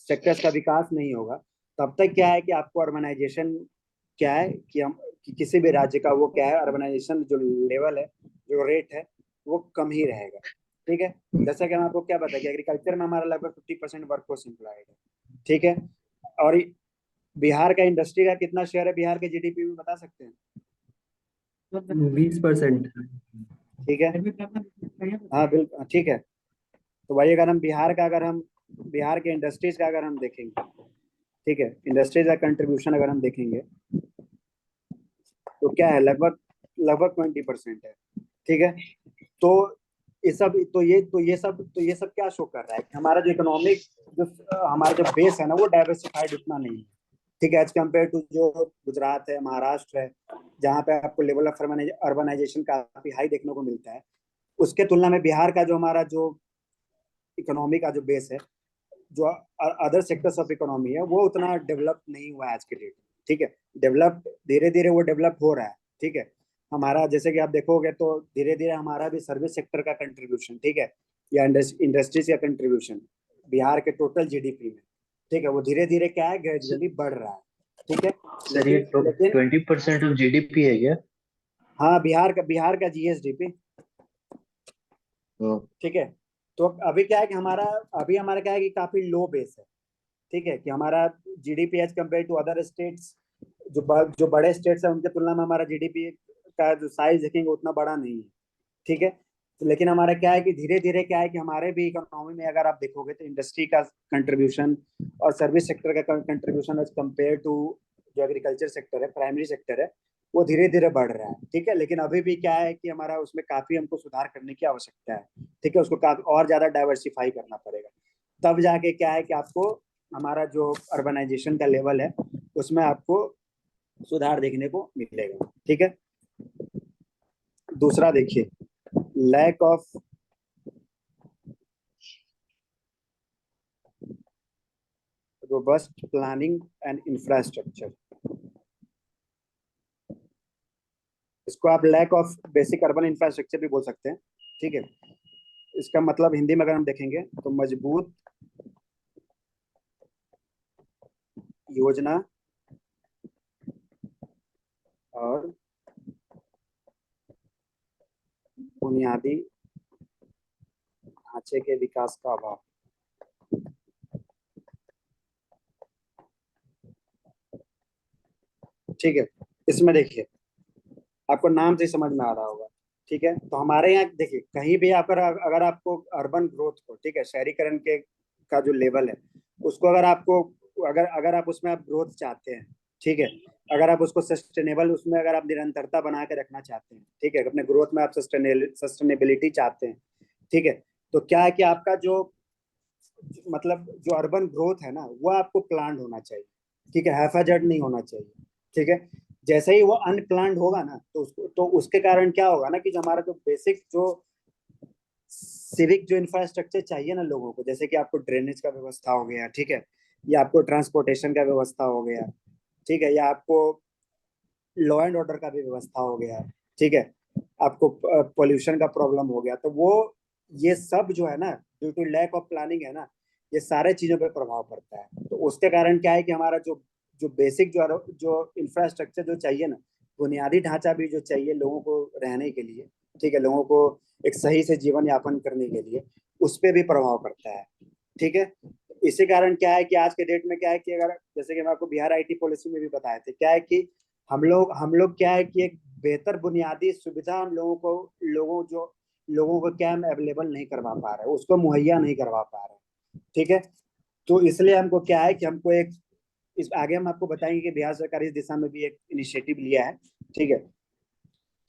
सेक्टर्स का विकास नहीं होगा, तब तक क्या है कि आपको अर्बनाइजेशन क्या है कि किसी भी राज्य का वो क्या है, अर्बनाइजेशन जो लेवल है, जो रेट है, वो कम ही रहेगा। ठीक है, जैसा कि हम आपको क्या बताया कि एग्रीकल्चर में हमारा लगभग 50% वर्कफोर्स एम्प्लॉयड है। ठीक है, और बिहार का इंडस्ट्री का कितना शेयर है बिहार के जीडीपी में बता सकते हैं? 20%। ठीक है, हाँ बिल्कुल, ठीक है, तो वही अगर हम बिहार के इंडस्ट्रीज का अगर हम देखेंगे, ठीक है, इंडस्ट्रीज का कंट्रीब्यूशन अगर हम देखेंगे तो क्या है, लगभग लगभग 20% है। ठीक है, तो ये सब क्या शो कर रहा है कि हमारा जो इकोनॉमिक जो हमारा जो बेस है ना, वो डाइवर्सिफाइड उतना नहीं है। ठीक है, एज कम्पेयर टू जो गुजरात है, महाराष्ट्र है, जहाँ पे आपको लेवल ऑफ अर्बनाइजेशन काफी हाई देखने को मिलता है, उसके तुलना में बिहार का जो हमारा जो इकोनॉमी का जो बेस है, जो अदर सेक्टर्स ऑफ इकोनॉमी है, वो उतना डेवलप नहीं हुआ है आज के डेट में। ठीक है, डेवलप धीरे धीरे वो डेवलप हो रहा है। ठीक है, हमारा जैसे कि आप देखोगे तो धीरे धीरे हमारा भी सर्विस सेक्टर का कंट्रीब्यूशन, ठीक है, या इंडस्ट्रीज का कंट्रीब्यूशन बिहार के टोटल जीडीपी में, ठीक है, वो धीरे धीरे क्या है, ग्रेजुअली बढ़ रहा है। ठीक है, सर ये लेकिन 20% ऑफ जीडीपी है क्या? हाँ, बिहार का जीएसडीपी। ठीक है, तो अभी क्या है कि हमारा क्या है कि काफी लो बेस है। ठीक है, कि हमारा GDP as compare to other states, जो बड़े स्टेट्स है उनके तुलना में हमारा जीडीपी का जो साइज देखेंगे उतना बड़ा नहीं है। ठीक है, लेकिन हमारा क्या है कि धीरे धीरे क्या है कि हमारे भी इकोनॉमी में अगर आप देखोगे तो इंडस्ट्री का कंट्रीब्यूशन और सर्विस सेक्टर का कंट्रीब्यूशन एज कम्पेयर टू जो एग्रीकल्चर सेक्टर है, प्राइमरी सेक्टर है, वो धीरे धीरे बढ़ रहा है। ठीक है, लेकिन अभी भी क्या है कि हमारा उसमें काफी हमको सुधार करने की आवश्यकता है। ठीक है, उसको काफी और ज्यादा डाइवर्सिफाई करना पड़ेगा, तब जाके क्या है कि आपको हमारा जो अर्बनाइजेशन का लेवल है उसमें आपको सुधार देखने को मिलेगा। ठीक है, दूसरा देखिए, lack of robust planning and infrastructure। इसको आप lack of basic urban infrastructure भी बोल सकते हैं। ठीक है, इसका मतलब हिंदी में अगर हम देखेंगे तो मजबूत योजना और बुनियादी ढांचे के विकास का अभाव। ठीक है, इसमें देखिए आपको नाम से समझ में आ रहा होगा। ठीक है, तो हमारे यहाँ देखिए कहीं भी अगर आपको अर्बन ग्रोथ को, ठीक है, शहरीकरण के का जो लेवल है उसको अगर आपको अगर अगर आप उसमें आप ग्रोथ चाहते हैं, ठीक है, अगर आप उसको सस्टेनेबल, उसमें अगर आप निरंतरता बना के रखना चाहते हैं, ठीक है, अपने ग्रोथ में आप सस्टेनेबिलिटी चाहते हैं, ठीक है, तो क्या है कि आपका जो मतलब जो अर्बन ग्रोथ है ना वो आपको प्लान होना चाहिए। ठीक है, हैफाजर्ड नहीं होना चाहिए। ठीक है, जैसे ही वो अनप्लान्ड होगा ना तो उसके कारण क्या होगा ना कि जो हमारा जो बेसिक जो सिविक जो इंफ्रास्ट्रक्चर चाहिए ना लोगों को, जैसे कि आपको ड्रेनेज का व्यवस्था हो गया, ठीक है, या आपको ट्रांसपोर्टेशन का व्यवस्था हो गया, ठीक है, या आपको लॉ एंड ऑर्डर का भी व्यवस्था हो गया, ठीक है, आपको पोल्यूशन का प्रॉब्लम हो गया, तो वो ये सब जो है ना due to lack of planning है ना, ये सारे चीजों पे प्रभाव पड़ता है। तो उसके कारण क्या है कि हमारा जो जो बेसिक जो इंफ्रास्ट्रक्चर जो चाहिए ना, बुनियादी ढांचा भी जो चाहिए लोगों को रहने के लिए, ठीक है, लोगों को एक सही से जीवन यापन करने के लिए, उस पर भी प्रभाव पड़ता है। ठीक है, इसी कारण क्या है कि आज के डेट में क्या है कि अगर जैसे कि मैं आपको बिहार आईटी पॉलिसी में भी बताए थे, क्या है कि हम लोग क्या है कि एक बेहतर बुनियादी सुविधा हम लोगों को क्या हम अवेलेबल नहीं करवा पा रहे, उसको मुहैया नहीं करवा पा रहे। ठीक है, तो इसलिए हमको क्या है कि हमको एक इस आगे हम आपको बताएंगे कि बिहार सरकार इस दिशा में भी एक इनिशिएटिव लिया है। ठीक है,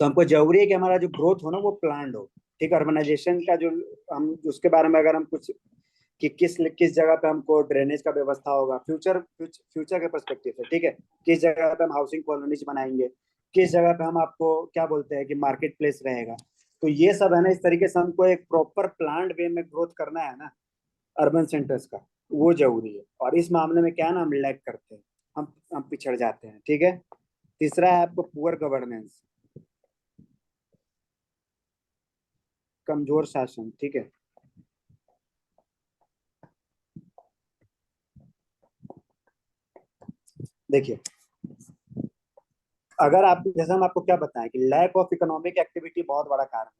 तो हमको जरूरी है कि हमारा जो ग्रोथ हो ना वो प्लान्ड हो। ठीक है, अर्बनाइजेशन का जो हम उसके बारे में अगर हम कुछ कि किस जगह पे हमको ड्रेनेज का व्यवस्था होगा फ्यूचर के पर्सपेक्टिव से, ठीक है, किस जगह पे हम हाउसिंग कॉलोनीज बनाएंगे, किस जगह पे हम आपको क्या बोलते हैं कि मार्केट प्लेस रहेगा, तो ये सब है ना, इस तरीके से हमको एक प्रॉपर प्लान्ड वे में ग्रोथ करना है ना अर्बन सेंटर्स का, वो जरूरी है। और इस मामले में क्या है ना, हम लैग करते हैं, हम पिछड़ जाते हैं। ठीक है, तीसरा है आपको पुअर गवर्नेंस, कमजोर शासन। ठीक है, देखिए अगर आप जैसे हम आपको क्या बताएं कि लैक ऑफ इकोनॉमिक एक्टिविटी बहुत बड़ा कारण है।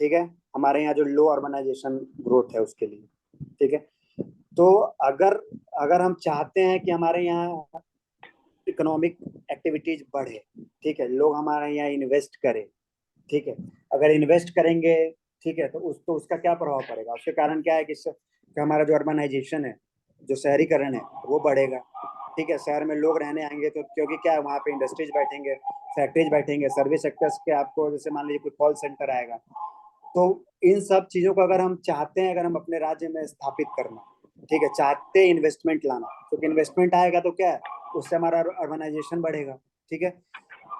ठीक है, हमारे यहाँ जो लो अर्बनाइजेशन ग्रोथ है उसके लिए। ठीक है, तो अगर अगर हम चाहते हैं कि हमारे यहाँ इकोनॉमिक एक्टिविटीज बढ़े, ठीक है, लोग हमारे यहाँ इन्वेस्ट करें, ठीक है, अगर इन्वेस्ट करेंगे, ठीक है, तो उसका क्या प्रभाव पड़ेगा, उसके कारण क्या है कि हमारा जो अर्बनाइजेशन है, जो शहरीकरण है वो बढ़ेगा। ठीक है, शहर में लोग रहने आएंगे तो क्योंकि क्या है वहाँ पे इंडस्ट्रीज बैठेंगे, फैक्ट्रीज बैठेंगे, सर्विस सेक्टर्स के आपको जैसे मान लीजिए कोई कॉल सेंटर आएगा, तो इन सब चीजों को अगर हम चाहते हैं अगर हम अपने राज्य में स्थापित करना, ठीक है, चाहते हैं इन्वेस्टमेंट लाना, क्योंकि इन्वेस्टमेंट आएगा तो क्या है उससे हमारा अर्बनाइजेशन बढ़ेगा। ठीक है,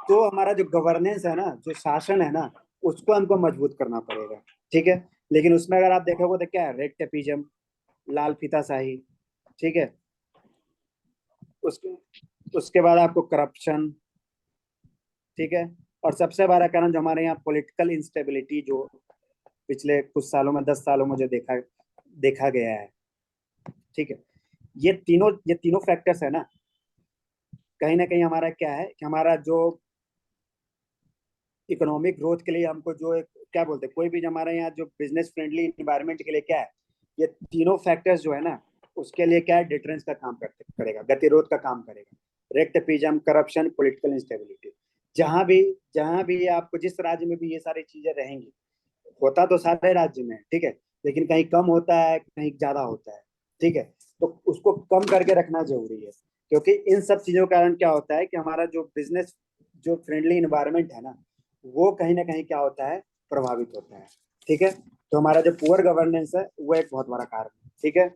तो हमारा जो गवर्नेंस है ना, जो शासन है ना, उसको हमको मजबूत करना पड़ेगा। ठीक है, लेकिन उसमें अगर आप देखोगे तो क्या है, रेड टेपिज्म, लाल फीताशाही, ठीक है, उसके उसके बाद आपको करप्शन, ठीक है, और सबसे बड़ा कारण जो हमारे यहाँ पॉलिटिकल इंस्टेबिलिटी जो पिछले कुछ सालों में 10 सालों में जो देखा गया है। ठीक है, ये तीनों फैक्टर्स है ना, कहीं ना कहीं हमारा क्या है कि हमारा जो इकोनॉमिक ग्रोथ के लिए हमको जो एक क्या बोलते हैं, कोई भी हमारे यहाँ जो बिजनेस फ्रेंडली इन्वायरमेंट के लिए क्या है, ये तीनों फैक्टर्स जो है ना उसके लिए क्या है, डिटरेंस का काम करेगा, गतिरोध का काम करेगा। Red tapism, corruption, political instability, जहां भी आपको जिस राज्य में भी ये सारी चीजें रहेंगी, होता तो सारे राज्य में, ठीक है, लेकिन कहीं कम होता है, कहीं ज्यादा होता है, ठीक है। तो उसको कम करके रखना जरूरी है, क्योंकि इन सब चीजों के कारण क्या होता है कि हमारा जो बिजनेस, जो फ्रेंडली इन्वायरमेंट है ना, वो कहीं ना कहीं क्या होता है, प्रभावित होता है, ठीक है। तो हमारा जो पुअर गवर्नेंस है वो एक बहुत बड़ा कारण है, ठीक है।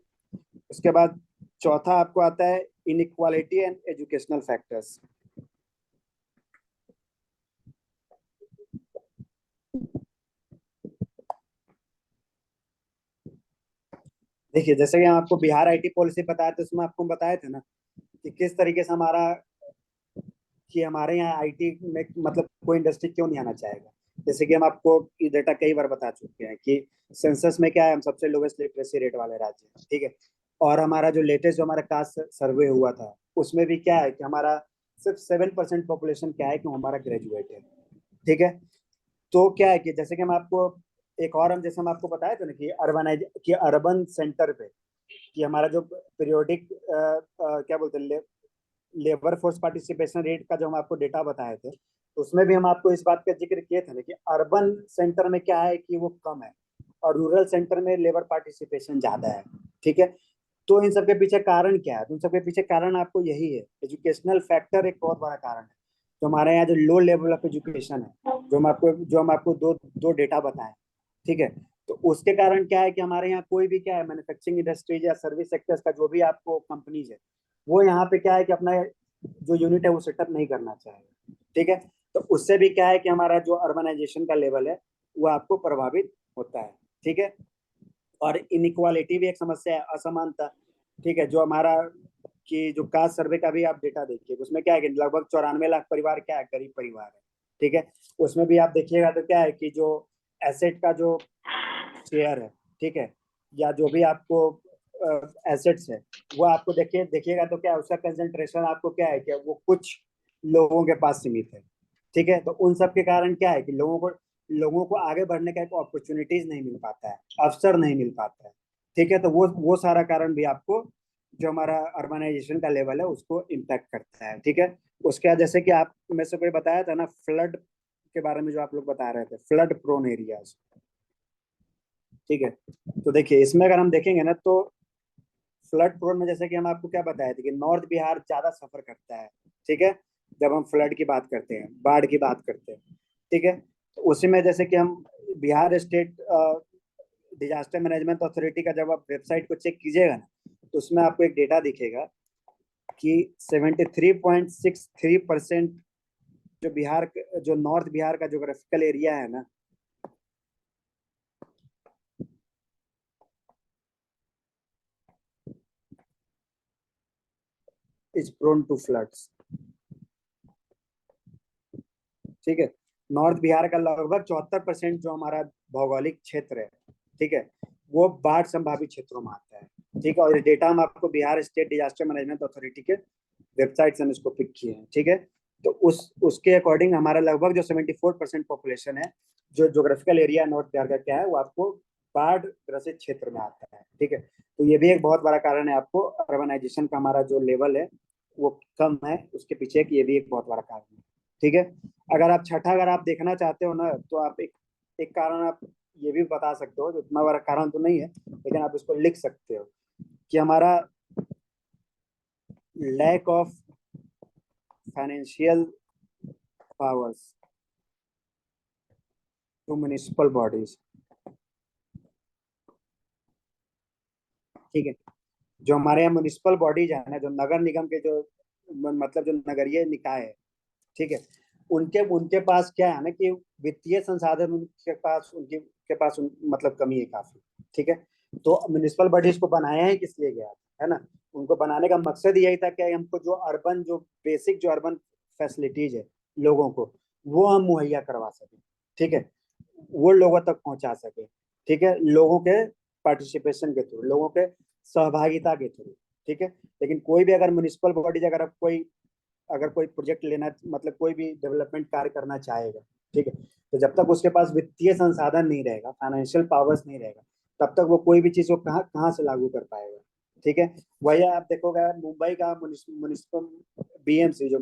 उसके बाद चौथा आपको आता है इनइक्वालिटी एंड एजुकेशनल फैक्टर्स। देखिए, जैसे कि हम आपको बिहार आईटी पॉलिसी बताया था, उसमें आपको बताए थे ना कि किस तरीके से हमारा, कि हमारे यहाँ आईटी में मतलब कोई इंडस्ट्री क्यों नहीं आना चाहेगा। जैसे कि हम आपको ये डेटा कई बार बता चुके हैं कि सेंसस में क्या है, हम सबसे लोवेस्ट लिटरेसी रेट वाले राज्य हैं, ठीक है। और हमारा जो लेटेस्ट जो हमारा कास्ट सर्वे हुआ था, उसमें भी क्या है कि हमारा सिर्फ 7% पॉपुलेशन क्या है कि हमारा ग्रेजुएट है, ठीक है। तो क्या है कि जैसे कि हम आपको एक और, हम जैसे हम आपको बताया था ना कि अर्बन सेंटर पे कि हमारा जो पीरियोडिक क्या बोलते हैं, लेबर फोर्स पार्टिसिपेशन रेट का जो हम आपको डेटा बताए थे, तो उसमें भी हम आपको इस बात का जिक्र किए थे ना कि अर्बन सेंटर में क्या है कि वो कम है और रूरल सेंटर में लेबर पार्टिसिपेशन ज्यादा है, ठीक है। तो इन सबके पीछे कारण क्या है, तो इन सबके पीछे कारण आपको यही है, एजुकेशनल फैक्टर एक बहुत बड़ा कारण है। तो हमारे यहाँ जो लो लेवल ऑफ एजुकेशन है, जो हम आपको दो दो डेटा बताएं, ठीक है। तो उसके कारण क्या है कि हमारे यहाँ कोई भी क्या है, मैन्युफैक्चरिंग इंडस्ट्रीज या सर्विस सेक्टर्स का जो भी आपको कंपनीज है, वो यहाँ पे क्या है कि अपना जो यूनिट है वो सेटअप नहीं करना चाहेगा, ठीक है। तो उससे भी क्या है कि हमारा जो अर्बनाइजेशन का लेवल है वो आपको प्रभावित होता है, ठीक है। और इनइक्वालिटी भी एक समस्या है, असमानता, ठीक है। जो हमारा कि जो कास्ट सर्वे का भी आप डेटा देखिए, उसमें क्या है कि लगभग 94 लाख परिवार क्या है, गरीब परिवार है, ठीक है। उसमें भी आप देखिएगा तो क्या है कि जो एसेट का जो शेयर है, ठीक है, या जो भी आपको एसेट्स है, वो आपको देखिएगा तो क्या है, उसका कंसेंट्रेशन आपको क्या है कि वो कुछ लोगों के पास सीमित है, ठीक है। तो उन सब के कारण क्या है कि लोगों को आगे बढ़ने का एक अपॉर्चुनिटीज नहीं मिल पाता है, अवसर नहीं मिल पाता है, ठीक है। तो वो सारा कारण भी आपको जो हमारा अर्बनाइजेशन का लेवल है उसको इम्पैक्ट करता है, ठीक है। उसके बाद जैसे कि आप में से कोई बताया था ना फ्लड के बारे में, जो आप लोग बता रहे थे, फ्लड प्रोन एरियाज, ठीक है। तो देखिए, इसमें अगर हम देखेंगे ना तो फ्लड प्रोन में जैसे कि हम आपको क्या बताए थे कि नॉर्थ बिहार ज्यादा सफर करता है, ठीक है, जब हम फ्लड की बात करते हैं, बाढ़ की बात करते हैं, ठीक है। तो उसी में जैसे कि हम Bihar state disaster management authority का जब आप वेबसाइट को चेक कीजिएगा ना, तो उसमें आपको एक डेटा दिखेगा कि 73.63% जो जो नॉर्थ बिहार का जोग्राफिकल एरिया है ना, इज प्रोन टू फ्लड्स, ठीक है। नॉर्थ बिहार का लगभग 74% जो हमारा भौगोलिक क्षेत्र है, ठीक है, वो बाढ़ संभावित क्षेत्रों में आता है, ठीक है। और ये डेटा हम आपको Bihar state disaster management authority के वेबसाइट से हम इसको पिक किए हैं, ठीक है। तो उसके अकॉर्डिंग हमारा लगभग जो 74% पॉपुलेशन है, जो जोग्राफिकल एरिया नॉर्थ बिहार का क्या है, वो आपको बाढ़ ग्रसित क्षेत्र में आता है, ठीक है। तो ये भी एक बहुत बड़ा कारण है आपको अर्बनाइजेशन का हमारा जो लेवल है वो कम है, उसके पीछे ये भी एक बहुत बड़ा कारण है, ठीक है। अगर आप देखना चाहते हो ना, तो आप एक कारण आप ये भी बता सकते हो, जो इतना बड़ा कारण तो नहीं है, लेकिन आप इसको लिख सकते हो कि हमारा lack of financial powers to municipal bodies, ठीक है। जो हमारे यहाँ म्युनिसिपल बॉडीज है ना, जो नगर निगम के जो मतलब जो नगरीय निकाय है, ठीक है, उनके उनके पास क्या है ना कि वित्तीय संसाधन उनके पास मतलब कमी है काफी, ठीक है। तो म्युनिसिपल बॉडीज को बनाया ही किस लिए गया है ना, उनको बनाने का मकसद यही था कि हमको जो बेसिक जो अर्बन फैसिलिटीज है लोगों को, वो हम मुहैया करवा सके, ठीक है, वो लोगों तक पहुंचा सके, ठीक है, लोगों के पार्टिसिपेशन के थ्रू, लोगों के सहभागिता के थ्रू, ठीक है। लेकिन कोई भी अगर म्युनिसिपल बॉडीज अगर कोई प्रोजेक्ट लेना, मतलब कोई भी डेवलपमेंट कार्य करना चाहेगा, ठीक है, तो जब तक उसके पास वित्तीय संसाधन नहीं रहेगा, फाइनेंशियल पावर्स नहीं रहेगा, तब तक वो कोई भी चीज को कहाँ कहाँ से लागू कर पाएगा, ठीक है। वही आप देखोगे मुंबई का म्युनिसिपल बीएमसी, जो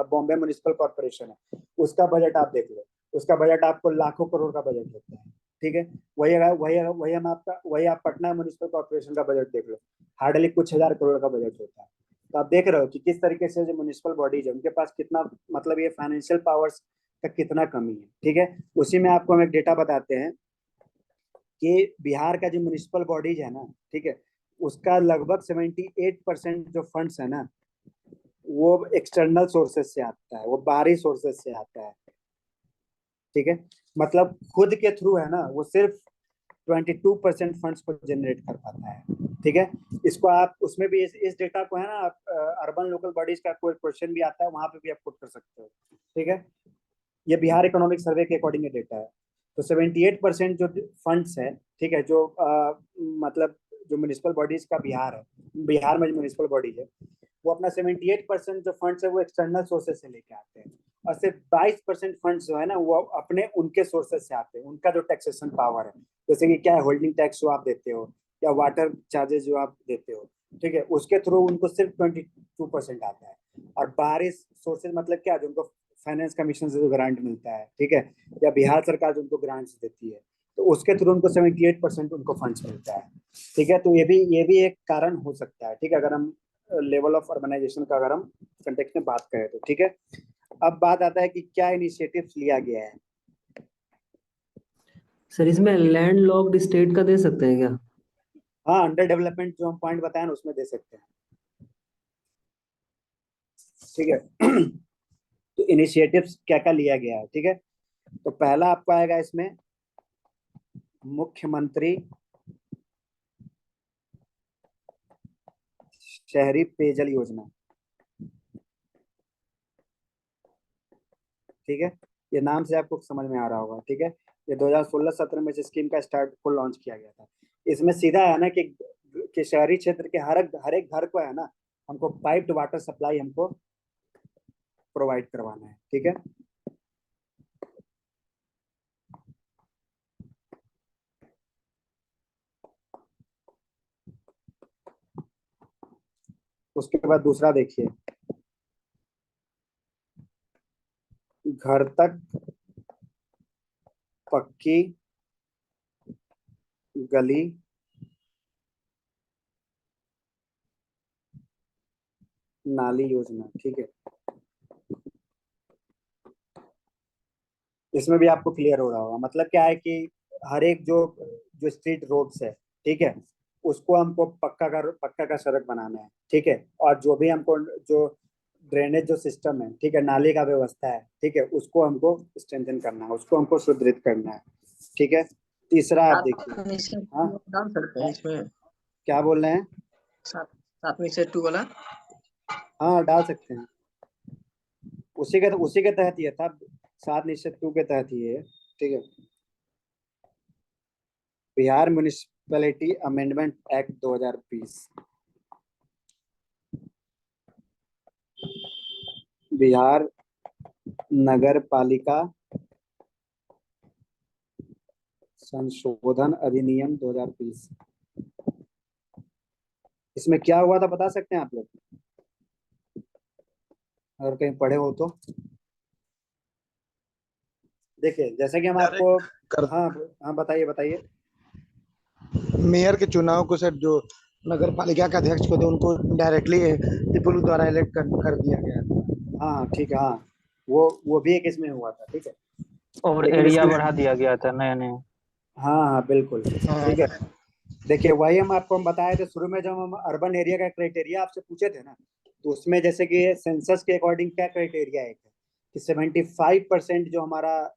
बॉम्बे म्युनिसिपल कॉर्पोरेशन है, उसका बजट आप देख लो, उसका बजट आपको लाखों करोड़ का बजट होता है, ठीक है। वही आप पटना म्युनिसिपल कॉर्पोरेशन का बजट देख लो, हार्डली कुछ हजार करोड़ का बजट होता है। तो आप देख रहे हो कि किस तरीके से जो म्युनिसिपल बॉडीज है उनके पास कितना, मतलब ये फाइनेंशियल पावर्स का कितना कमी है। ठीक है, उसी में आपको हम एक डेटा बताते हैं कि बिहार का जो म्युनिसिपल बॉडीज है ना, ठीक है, उसका लगभग 78% जो फंड्स है ना, वो एक्सटर्नल सोर्सेज से आता है, वो बाहरी सोर्सेज से आता है। ठीक है, मतलब खुद के थ्रू है ना, वो सिर्फ 22% फंड्स को जनरेट कर पाता है। ठीक है, इसको आप उसमें भी इस डेटा को है ना, आप अर्बन लोकल बॉडीज का कोई क्वेश्चन भी आता है वहां पे भी आप पुट कर सकते हो। ठीक है, ये बिहार इकोनॉमिक सर्वे के अकॉर्डिंग ये डेटा है। तो 78% जो फंड्स है, ठीक है, जो मतलब जो म्युनिसिपल बॉडीज का बिहार में जो म्युनिसिपल बॉडीज है, वो अपना 78% जो फंड्स है वो एक्सटर्नल सोर्सेज से लेके आते हैं, और सिर्फ 22% फंड्स जो है ना वो अपने उनके सोर्सेज से आते हैं, उनका जो टैक्सेशन पावर है, जैसे कि क्या है, होल्डिंग टैक्स जो आप देते हो या वाटर चार्जेस जो आप देते हो, ठीक है, उसके थ्रू उनको सिर्फ 22% आता है। और बाहरी सोर्सेज मतलब क्या, जो उनको फाइनेंस कमीशन से जो ग्रांट मिलता है, ठीक है, या बिहार सरकार जो उनको ग्रांट्स देती है, तो उसके थ्रू उनको 78% उनको फंड्स मिलता है। ठीक है, तो ये भी एक कारण हो सकता है। ठीक है, अगर हम लेवल ऑफ अर्बनाइजेशन का अगर हम कंटेक्स्ट में बात करें तो। ठीक है, अब बात आता है कि क्या इनिशिएटिव्स लिया गया है। सर इसमें लैंड लॉक्ड स्टेट का दे सकते हैं क्या? हाँ, अंडर डेवलपमेंट जो हम पॉइंट बताए ना उसमें दे सकते हैं। ठीक है, तो इनिशिएटिव्स क्या क्या लिया गया है। ठीक है, तो पहला आपको आएगा इसमें मुख्यमंत्री शहरी पेयजल योजना। ठीक है, ये नाम से आपको समझ में आ रहा होगा। ठीक है, ये 2016-17 में इस स्कीम का स्टार्ट को लॉन्च किया गया था। इसमें सीधा है ना कि शहरी क्षेत्र के हर एक घर को है ना, हमको पाइप्ड वाटर सप्लाई हमको प्रोवाइड करवाना है। ठीक है, उसके बाद दूसरा देखिए, घर तक पक्की गली नाली योजना। ठीक है, इसमें भी आपको क्लियर हो रहा होगा, मतलब क्या है कि हर एक जो जो स्ट्रीट रोड्स है, ठीक है, उसको हमको पक्का का सड़क बनाना है। ठीक है, और जो भी हमको जो ड्रेनेज जो सिस्टम है, ठीक है, नाली का व्यवस्था है, ठीक है, उसको हमको स्ट्रेंथन करना है, उसको हमको सुदृढ़ करना है। ठीक है, तीसरा आप देखिए। हाँ, डाल सकते हैं इसमें क्या बोल रहे हैं? सातवीं से 2 वाला। हाँ, डाल सकते हैं, उसी के तहत ये था, 7/2 के तहत ही है। ठीक है, Bihar municipality amendment act 2020, Bihar नगर पालिका संशोधन अधिनियम 2020। इसमें क्या हुआ था बता सकते हैं आप लोग, अगर कहीं पढ़े हो तो? देखिए, जैसे कि हम आपको, हाँ हाँ, बताइए बताइए। मेयर के चुनाव को सर जो नगर पालिका के अध्यक्ष को थे उनको डायरेक्टली पीपल द्वारा इलेक्ट कर दिया गया था। हाँ ठीक है, हाँ, वो भी एक इसमें हुआ था। ठीक है, और लेकिन एरिया इसमें, बढ़ा दिया गया था नया नया। हाँ हाँ बिल्कुल। ठीक है, देखिए वही हम बताए थे शुरू में, जब हम अर्बन एरिया का क्राइटेरिया आपसे पूछे थे ना, तो उसमें जैसे कि सेंसस के अकॉर्डिंग क्या क्राइटेरिया है कि 75% जो हमारा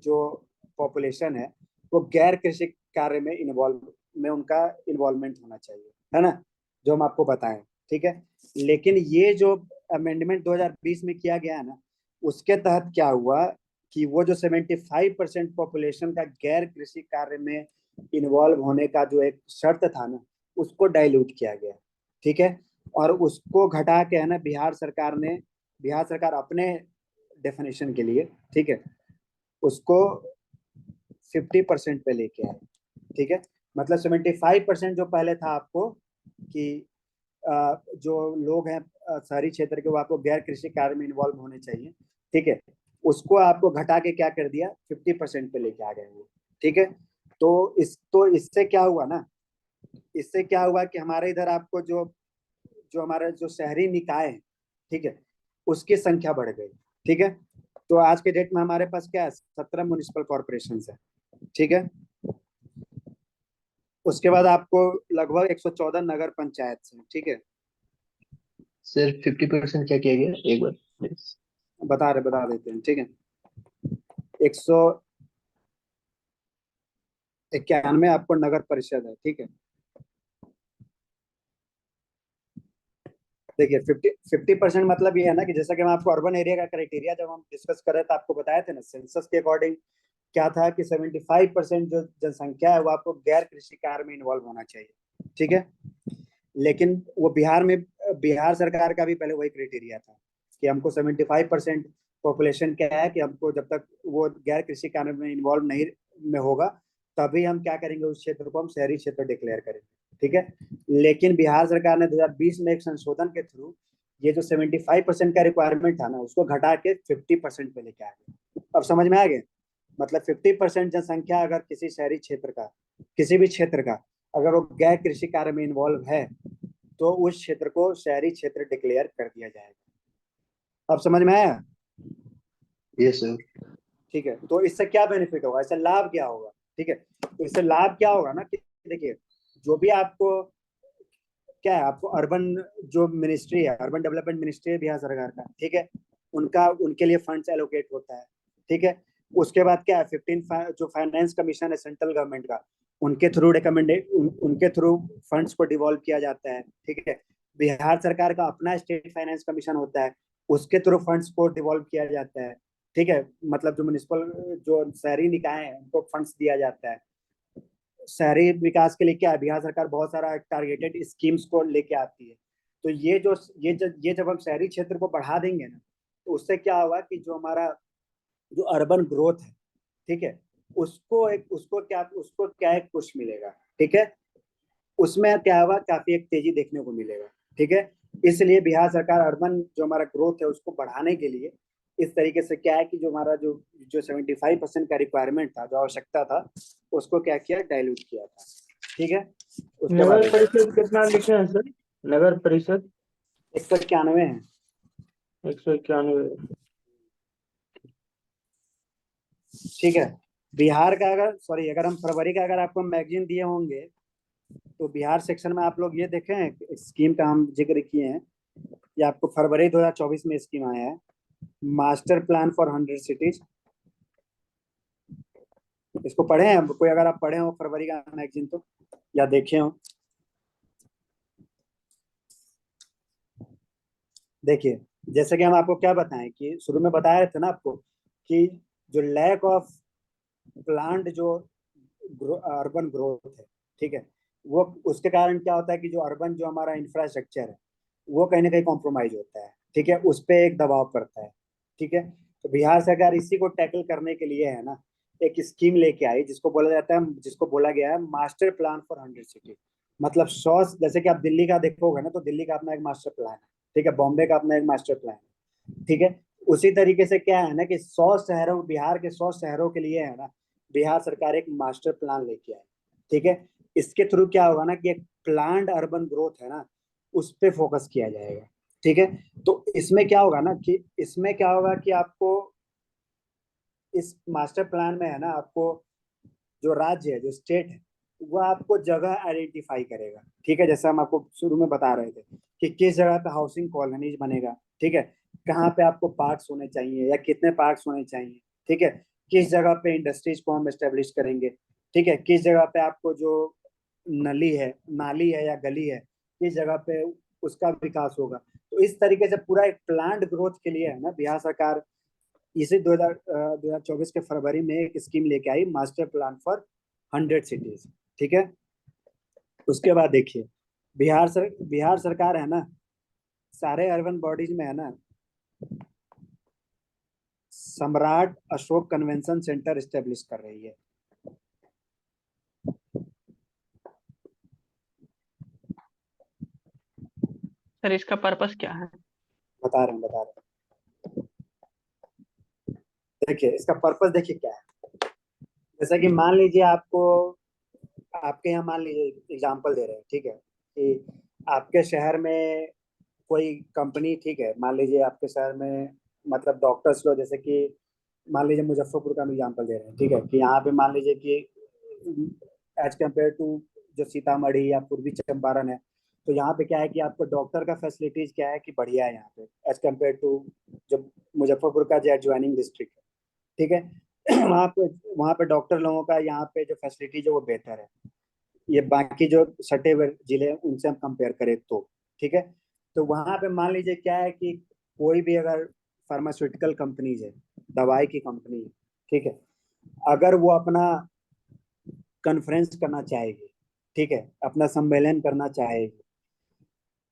जो पॉपुलेशन है वो गैर कृषि कार्य में उनका इन्वॉल्वमेंट होना चाहिए, है ना, जो हम आपको बताएं। ठीक है, लेकिन ये जो अमेंडमेंट 2020 में किया गया है ना, उसके तहत क्या हुआ कि वो जो 75% पॉपुलेशन का गैर कृषि कार्य में इन्वॉल्व होने का जो एक शर्त था ना, उसको डाइल्यूट किया गया। ठीक है, और उसको घटा के है ना, बिहार सरकार अपने डेफिनेशन के लिए, ठीक है, उसको 50% पे लेके आए। ठीक है, मतलब 75% जो पहले था आपको कि जो लोग हैं शहरी क्षेत्र के, वो आपको गैर कृषि कार्य में इन्वॉल्व होने चाहिए। ठीक है, उसको आपको घटा के क्या कर दिया, 50% पे लेके आ गए वो। ठीक है, तो इससे क्या हुआ ना, इससे क्या हुआ कि हमारे इधर आपको जो जो हमारे जो शहरी निकाय है, ठीक है, उसकी संख्या बढ़ गई। ठीक है, तो आज के डेट में हमारे पास क्या है, 17 म्युनिसिपल कॉर्पोरेशन है। ठीक है, उसके बाद आपको लगभग 114 नगर पंचायत है। ठीक है, सर 50% क्या किया गया, एक बार प्लीज। बता देते हैं। ठीक है, 191 आपको नगर परिषद है। ठीक है, देखिए 50% मतलब ये है ना कि जैसा कि हम आपको अर्बन एरिया का क्राइटेरिया जब हम डिस्कस कर रहे थे आपको बताए थे ना, सेंसस के अकॉर्डिंग क्या था कि 75% जो जनसंख्या है वो आपको गैर कृषि कार्य में इन्वॉल्व होना चाहिए। ठीक है, लेकिन वो बिहार सरकार का भी पहले वही क्राइटेरिया था कि हमको 75% पॉपुलेशन क्या है कि हमको जब तक वो गैर कृषि कार्य में इन्वॉल्व नहीं में होगा तभी हम क्या करेंगे, उस क्षेत्र को हम शहरी क्षेत्र डिक्लेयर करेंगे। ठीक है, लेकिन बिहार सरकार ने 2020 में एक संशोधन के थ्रू ये जो 75% का रिक्वायरमेंट था ना उसको घटा के 50% पे लेके आ गए। अब समझ में आ गया, मतलब 50% जनसंख्या अगर किसी शहरी क्षेत्र का, किसी भी क्षेत्र का अगर वो गैर कृषि कार्य में इन्वॉल्व है तो उस क्षेत्र को शहरी क्षेत्र डिक्लेयर कर दिया जाएगा। अब समझ में आया? Yes sir. ठीक है, तो इससे क्या बेनिफिट होगा, इससे लाभ क्या होगा? ठीक है, तो इससे लाभ क्या होगा ना कि देखिए जो भी आपको क्या है, आपको अर्बन जो मिनिस्ट्री है, अर्बन डेवलपमेंट मिनिस्ट्री है बिहार सरकार का, ठीक है, उनका उनके लिए फंड्स एलोकेट होता है। ठीक है, उसके बाद क्या है, 15 जो फाइनेंस कमीशन है सेंट्रल गवर्नमेंट का, उनके थ्रू उनके थ्रू फंड्स को डिवॉल्व किया जाता है। ठीक है, बिहार सरकार का अपना स्टेट फाइनेंस कमीशन होता है, उसके थ्रू फंड्स को डिवॉल्व किया जाता है। ठीक है, मतलब जो म्युनिसिपल जो शहरी निकाय है उनको फंड्स दिया जाता है। शहरी विकास के लिए क्या है, बिहार सरकार बहुत सारा टारगेटेड स्कीम्स को लेके आती है। तो ये जब हम शहरी क्षेत्र को बढ़ा देंगे ना तो उससे क्या होगा कि जो हमारा जो अर्बन ग्रोथ है, ठीक है, उसको क्या एक पुश मिलेगा। ठीक है, उसमें क्या होगा, काफी एक तेजी देखने को मिलेगा। ठीक है, इसलिए बिहार सरकार अर्बन जो हमारा ग्रोथ है उसको बढ़ाने के लिए इस तरीके से क्या है कि जो हमारा जो जो 75% का रिक्वायरमेंट था, जो आवश्यकता था, उसको क्या किया, डाइल्यूट किया था। ठीक है, उसके बाद नगर परिषद कितना लिखे हैं सर? नगर परिषद 191 है। 191। ठीक है, बिहार का अगर हम फरवरी का अगर आपको मैगजीन दिए होंगे तो बिहार सेक्शन में आप लोग ये देखें स्कीम का हम जिक्र किए हैं, ये आपको फरवरी 2024 में स्कीम आया है, मास्टर प्लान फॉर 100 सिटीज। इसको पढ़े हैं कोई, अगर आप पढ़े हो फरवरी का मैगजीन तो, या देखे हो? देखिए जैसे कि हम आपको क्या बताएं कि शुरू में बताया थे ना आपको कि जो लैक ऑफ प्लान्ड जो अर्बन ग्रोथ है, ठीक है, वो उसके कारण क्या होता है कि जो अर्बन जो हमारा इंफ्रास्ट्रक्चर है वो कहीं ना कहीं कॉम्प्रोमाइज होता है। ठीक है, उस पर एक दबाव पड़ता है। ठीक है, तो बिहार सरकार इसी को टैकल करने के लिए है ना एक स्कीम लेके आई जिसको बोला गया है मास्टर प्लान फॉर 100 सिटी। मतलब 100, जैसे कि आप दिल्ली का देखोगे ना तो दिल्ली का अपना एक मास्टर प्लान है। ठीक है, बॉम्बे का अपना एक मास्टर प्लान है। ठीक है, उसी तरीके से क्या है ना कि 100 शहरों, बिहार के 100 शहरों के लिए है ना बिहार सरकार एक मास्टर प्लान लेके आई। ठीक है, इसके थ्रू क्या होगा ना कि एक प्लान्ड अर्बन ग्रोथ है ना उस पर फोकस किया जाएगा। ठीक है, तो इसमें क्या होगा ना कि आपको इस मास्टर प्लान में है ना आपको जो राज्य है, जो स्टेट है, वो आपको जगह आइडेंटिफाई करेगा। ठीक है, जैसे हम आपको शुरू में बता रहे थे कि किस जगह पे हाउसिंग कॉलोनीज बनेगा। ठीक है, कहाँ पे आपको पार्क्स होने चाहिए या कितने पार्क्स होने चाहिए। ठीक है, किस जगह पे इंडस्ट्रीज को हम एस्टेब्लिश करेंगे। ठीक है, किस जगह पे आपको जो नाली है या गली है, किस जगह पे उसका विकास होगा। तो इस तरीके से पूरा एक प्लान्ड ग्रोथ के लिए है ना बिहार सरकार इसे 2024 के फरवरी में एक स्कीम लेके आई, मास्टर प्लान फॉर 100 सिटीज। ठीक है, उसके बाद देखिए बिहार सरकार है ना सारे अर्बन बॉडीज में है ना सम्राट अशोक कन्वेंशन सेंटर स्टेब्लिश कर रही है। सर इसका पर्पस क्या है? बता रहे हैं। देखिए इसका पर्पस देखिए क्या है। जैसा कि मान लीजिए आपको, आपके यहाँ मान लीजिए एग्जांपल दे रहे हैं, ठीक है, कि आपके शहर में कोई कंपनी, ठीक है, मान लीजिए आपके शहर में मतलब डॉक्टर्स लोग, जैसे कि मान लीजिए मुजफ्फरपुर का एग्जांपल दे रहे हैं, ठीक है, कि यहाँ पे मान लीजिए कि एज कम्पेयर टू जो सीतामढ़ी या पूर्वी चंपारण है, तो यहाँ पे क्या है कि आपको डॉक्टर का फैसिलिटीज क्या है कि बढ़िया है यहाँ पे एज कम्पेयर टू जो मुजफ्फरपुर का जो एडजॉइनिंग डिस्ट्रिक्ट है, ठीक है। वहाँ पे डॉक्टर लोगों का यहाँ पे जो फैसिलिटीज है वो बेहतर है, ये बाकी जो सटे हुए जिले हैं उनसे हम कंपेयर करें तो, ठीक है। तो वहाँ पे मान लीजिए क्या है कि कोई भी अगर फार्मास्यूटिकल कंपनीज है, दवाई की कंपनी है, ठीक है, अगर वो अपना कॉन्फ्रेंस करना चाहेगी, ठीक है, अपना सम्मेलन करना चाहेगी,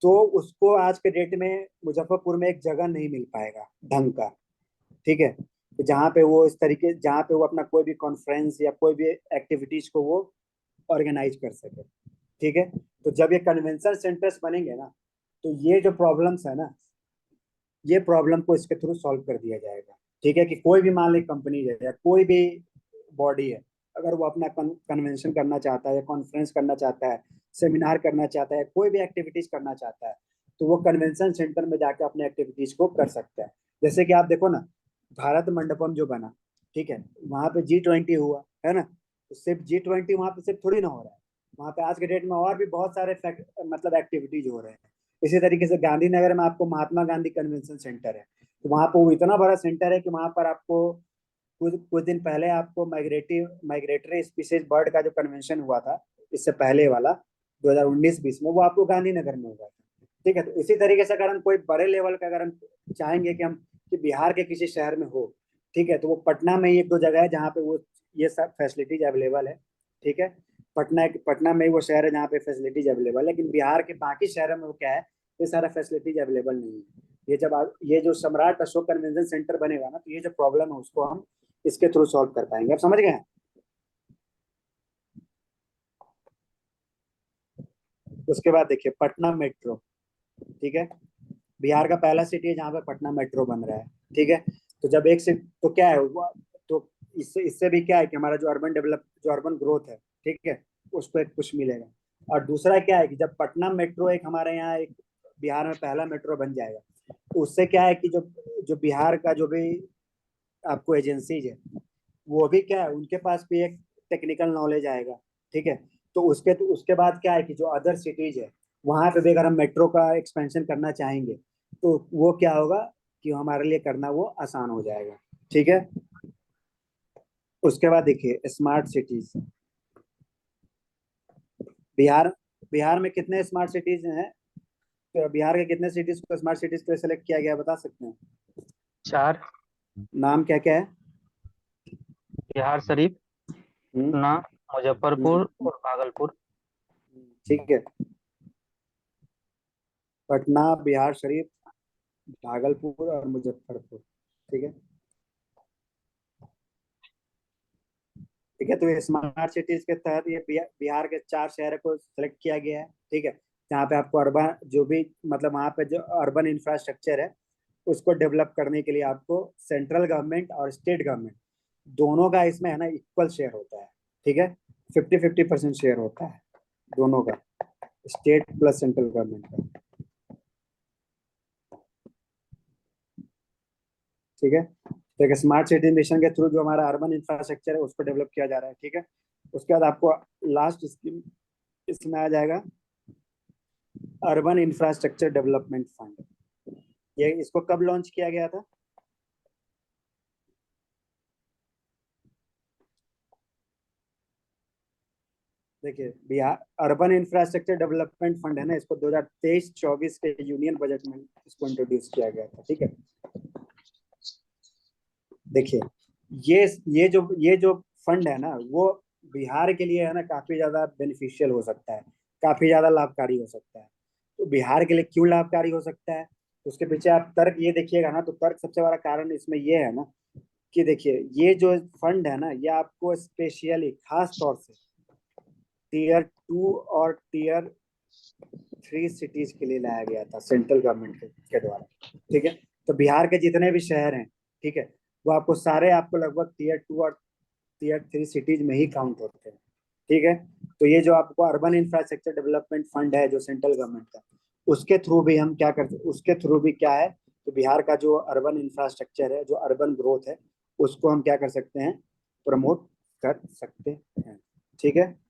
तो उसको आज के डेट में मुजफ्फरपुर में एक जगह नहीं मिल पाएगा ढंग का, ठीक है, तो जहाँ पे वो इस तरीके, जहाँ पे वो अपना कोई भी कॉन्फ्रेंस या कोई भी एक्टिविटीज को वो ऑर्गेनाइज कर सके, ठीक है। तो जब ये कन्वेंशन सेंटर्स बनेंगे ना, तो ये जो प्रॉब्लम्स है ना, ये प्रॉब्लम को इसके थ्रू सॉल्व कर दिया जाएगा, ठीक है, कि कोई भी मान ली कंपनी है या कोई भी बॉडी है, अगर वो अपना कन्वेंशन करना चाहता है या कॉन्फ्रेंस करना चाहता है, सेमिनार करना चाहता है, कोई भी एक्टिविटीज करना चाहता है, तो वो कन्वेंशन सेंटर में जाकर अपने एक्टिविटीज को कर सकता है। जैसे कि आप देखो ना, भारत मंडपम जो बना, ठीक है, वहां पे G20 हुआ है ना, तो सिर्फ G20 वहां पे सिर्फ थोड़ी ना हो रहा है, वहां पे आज के डेट में और भी बहुत सारे मतलब एक्टिविटीज हो रहे हैं। इसी तरीके से गांधीनगर में आपको महात्मा गांधी कन्वेंशन सेंटर है, तो वहां पर वो इतना बड़ा सेंटर है कि वहां पर आपको कुछ कुछ दिन पहले आपको माइग्रेटरी स्पीसीज बर्ड का जो कन्वेंशन हुआ था, इससे पहले वाला 2019-20 में, वो आपको गांधीनगर में हुआ था, ठीक है। तो इसी तरीके से अगर हम कोई बड़े लेवल का अगर हम चाहेंगे कि हम कि बिहार के किसी शहर में हो, ठीक है, तो वो पटना में ही एक दो जगह है जहाँ पे वो ये सब फैसिलिटीज अवेलेबल है, ठीक है। पटना में ही वो शहर है जहाँ पे फैसिलिटीज अवेलेबल है, लेकिन बिहार के बाकी शहरों में वो क्या है, ये सारा फैसिलिटीज अवेलेबल नहीं है। ये जो सम्राट अशोक कन्वेंशन सेंटर बनेगा ना, तो ये जो प्रॉब्लम है उसको हम इसके थ्रू सॉल्व कर पाएंगे। आप समझ गए हैं? उसके बाद देखिए पटना मेट्रो, ठीक है, बिहार का पहला सिटी है जहाँ पे पटना मेट्रो बन रहा है, ठीक है। तो जब एक से तो क्या है तो इससे इससे भी क्या है कि हमारा जो अर्बन ग्रोथ है, ठीक है, उसको एक पुश मिलेगा। और दूसरा क्या है कि जब पटना मेट्रो एक हमारे यहाँ एक बिहार में पहला मेट्रो बन जाएगा, तो उससे क्या है कि जो जो बिहार का जो भी आपको एजेंसीज है, वो भी क्या है, उनके पास भी एक टेक्निकल नॉलेज आएगा, ठीक है। तो उसके बाद क्या है कि जो अदर सिटीज है, वहां पे भी अगर हम मेट्रो का एक्सपेंशन करना चाहेंगे, तो वो क्या होगा कि हमारे लिए करना वो आसान हो जाएगा, ठीक है। उसके बाद देखिए स्मार्ट सिटीज, बिहार बिहार में कितने स्मार्ट सिटीज हैं? तो बिहार के कितने सिटीज को स्मार्ट सिटीज के लिए सेलेक्ट किया गया है, बता सकते हैं? 4। नाम क्या क्या है? बिहार शरीफ, हम्म पटना, हम्म, मुजफ्फरपुर और भागलपुर। ठीक है, पटना, बिहार शरीफ, भागलपुर और मुजफ्फरपुर, ठीक है। ठीक है, तो ये स्मार्ट सिटीज के तहत ये बिहार के 4 शहरों को सिलेक्ट किया गया है, ठीक है, जहाँ पे आपको अर्बन जो भी मतलब वहाँ पे जो अर्बन इंफ्रास्ट्रक्चर है उसको डेवलप करने के लिए आपको सेंट्रल गवर्नमेंट और स्टेट गवर्नमेंट दोनों का इसमें है ना इक्वल शेयर होता है, ठीक है, 50-50% शेयर होता है दोनों का, स्टेट प्लस सेंट्रल गवर्नमेंट का, ठीक है। तो एक स्मार्ट सिटी मिशन के थ्रू जो हमारा अर्बन इंफ्रास्ट्रक्चर है उसको डेवलप किया जा रहा है, ठीक है। उसके बाद आपको लास्ट स्कीम इसमें आ जाएगा अर्बन इंफ्रास्ट्रक्चर डेवलपमेंट फंड। ये इसको कब लॉन्च किया गया था? देखिए Bihar urban infrastructure development fund है ना, इसको 2023-24 के यूनियन बजट में इसको इंट्रोड्यूस किया गया था, ठीक है। देखिए ये जो फंड है ना, वो बिहार के लिए है ना काफी ज्यादा बेनिफिशियल हो सकता है, काफी ज्यादा लाभकारी हो सकता है। तो बिहार के लिए क्यों लाभकारी हो सकता है, उसके पीछे आप तर्क ये देखिएगा ना, तो तर्क सबसे बड़ा कारण इसमें ये है ना कि देखिए ये जो फंड है ना, ये आपको स्पेशली खास तौर से टीयर 2 और टीयर 3 सिटीज के लिए लाया गया था सेंट्रल गवर्नमेंट के द्वारा, ठीक है। तो बिहार के जितने भी शहर हैं, ठीक है, वो आपको सारे आपको लगभग टीयर 2 और टीयर 3 सिटीज में ही काउंट होते हैं। ठीक है, तो ये जो आपको अर्बन इंफ्रास्ट्रक्चर डेवलपमेंट फंड है जो सेंट्रल गवर्नमेंट का, उसके थ्रू भी हम क्या करते, उसके थ्रू भी क्या है, तो बिहार का जो अर्बन इंफ्रास्ट्रक्चर है, जो अर्बन ग्रोथ है, उसको हम क्या कर सकते हैं, प्रमोट कर सकते हैं। ठीक है।